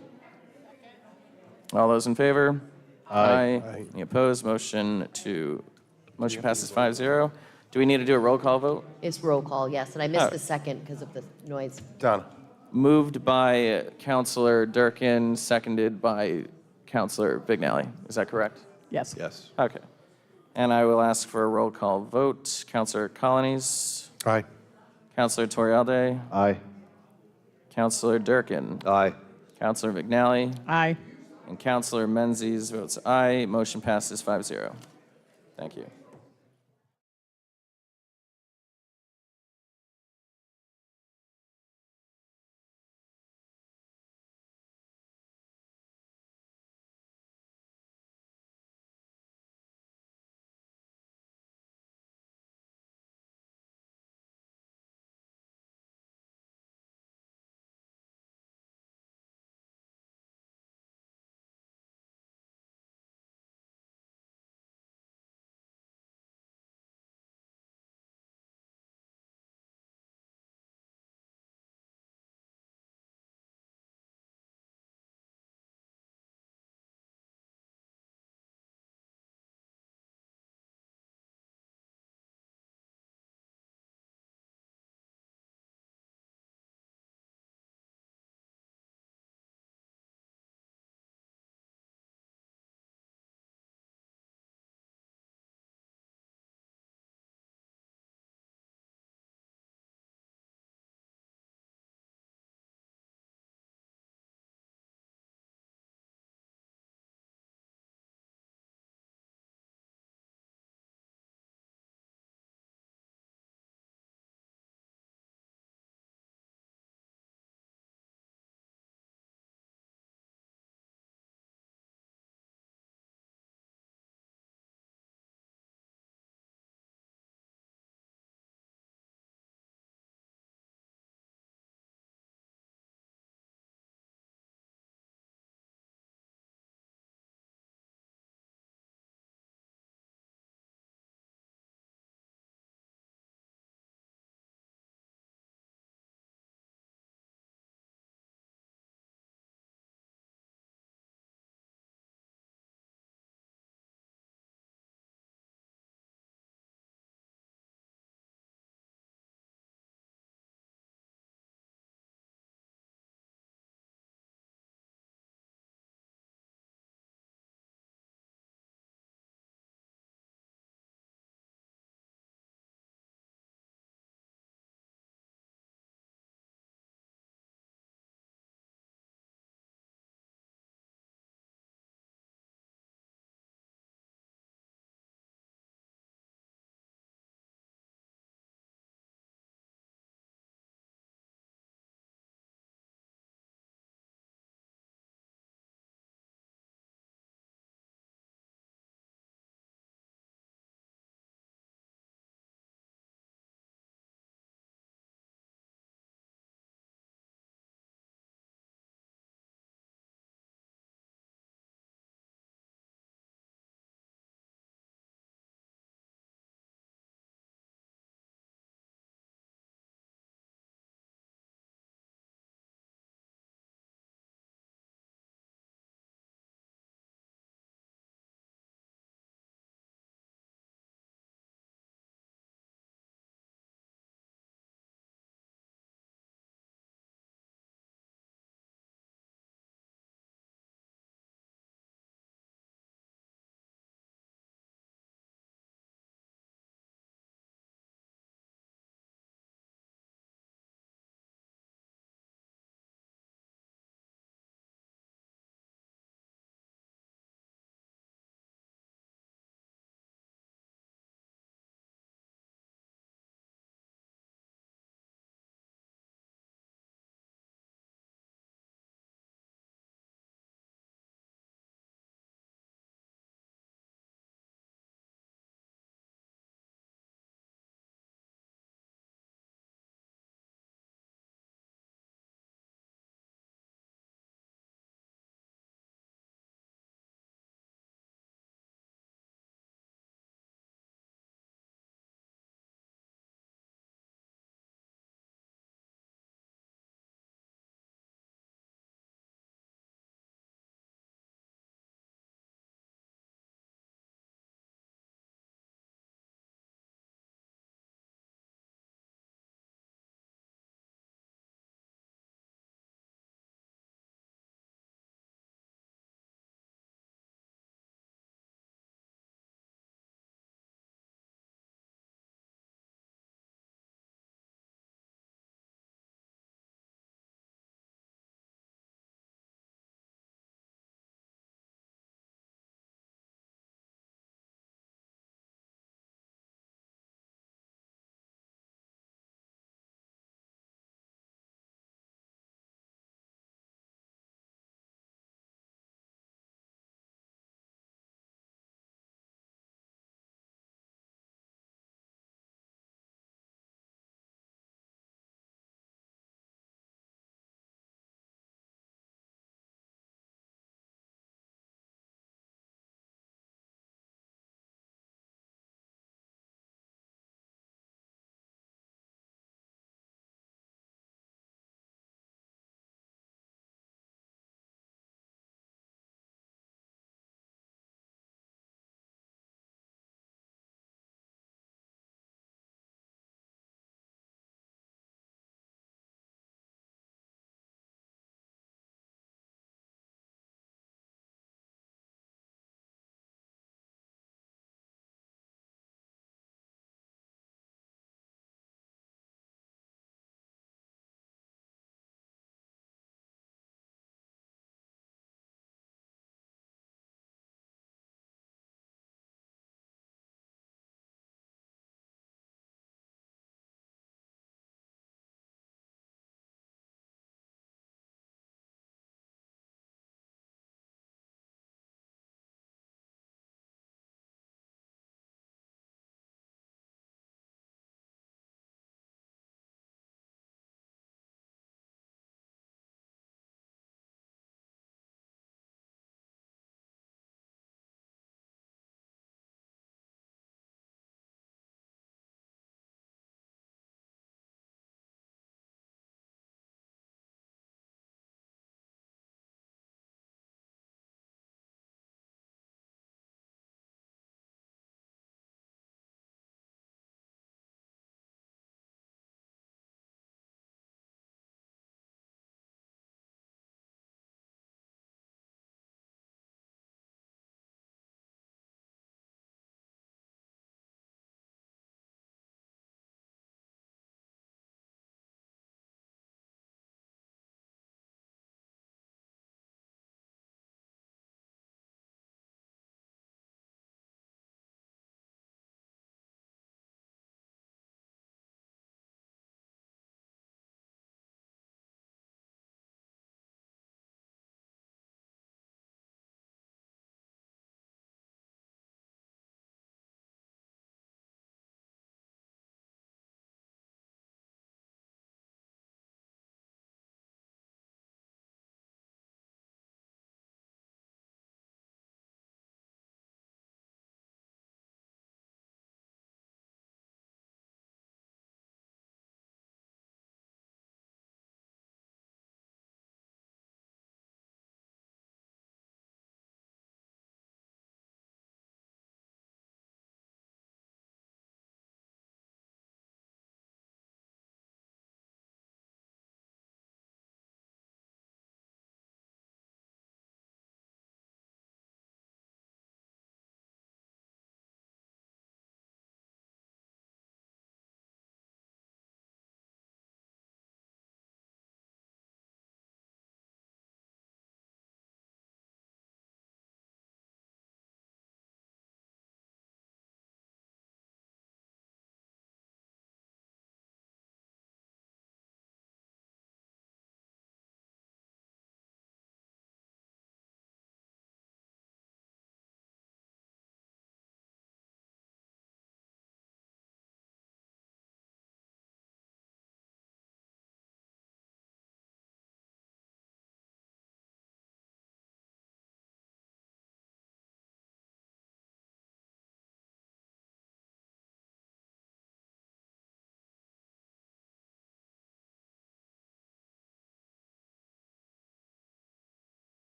All those in favor? Aye. Aye. Any opposed? Motion passes 5-0. Do we need to do a roll call vote? It's roll call, yes, and I missed Oh. the second because of the noise. Donna. Moved by Councilor Durkin, seconded by Councilor Vignali. Is that correct? Yes. Yes. Okay. And I will ask for a roll call vote. Councilor Colonies? Aye. Councilor Torialde? Aye. Councilor Durkin? Aye. Councilor Vignali? Aye. And Councilor Menzies votes aye. Motion passes 5-0. Thank you.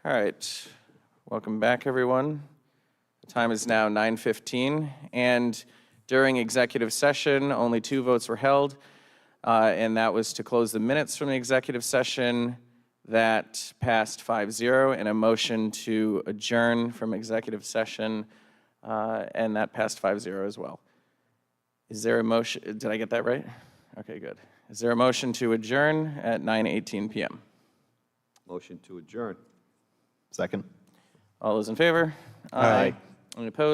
All right, welcome back, everyone. The time is now 9:15, and during executive session, only 2 votes were held, and that was to close the minutes from the executive session. That passed 5-0, and a motion to adjourn from executive session, and that passed 5-0 as well. Is there a motion? Did I get that right? Okay, good. Is there a motion to adjourn at 9:18 p.m.? Motion to adjourn. Second. All those in favor? Aye. Any opposed?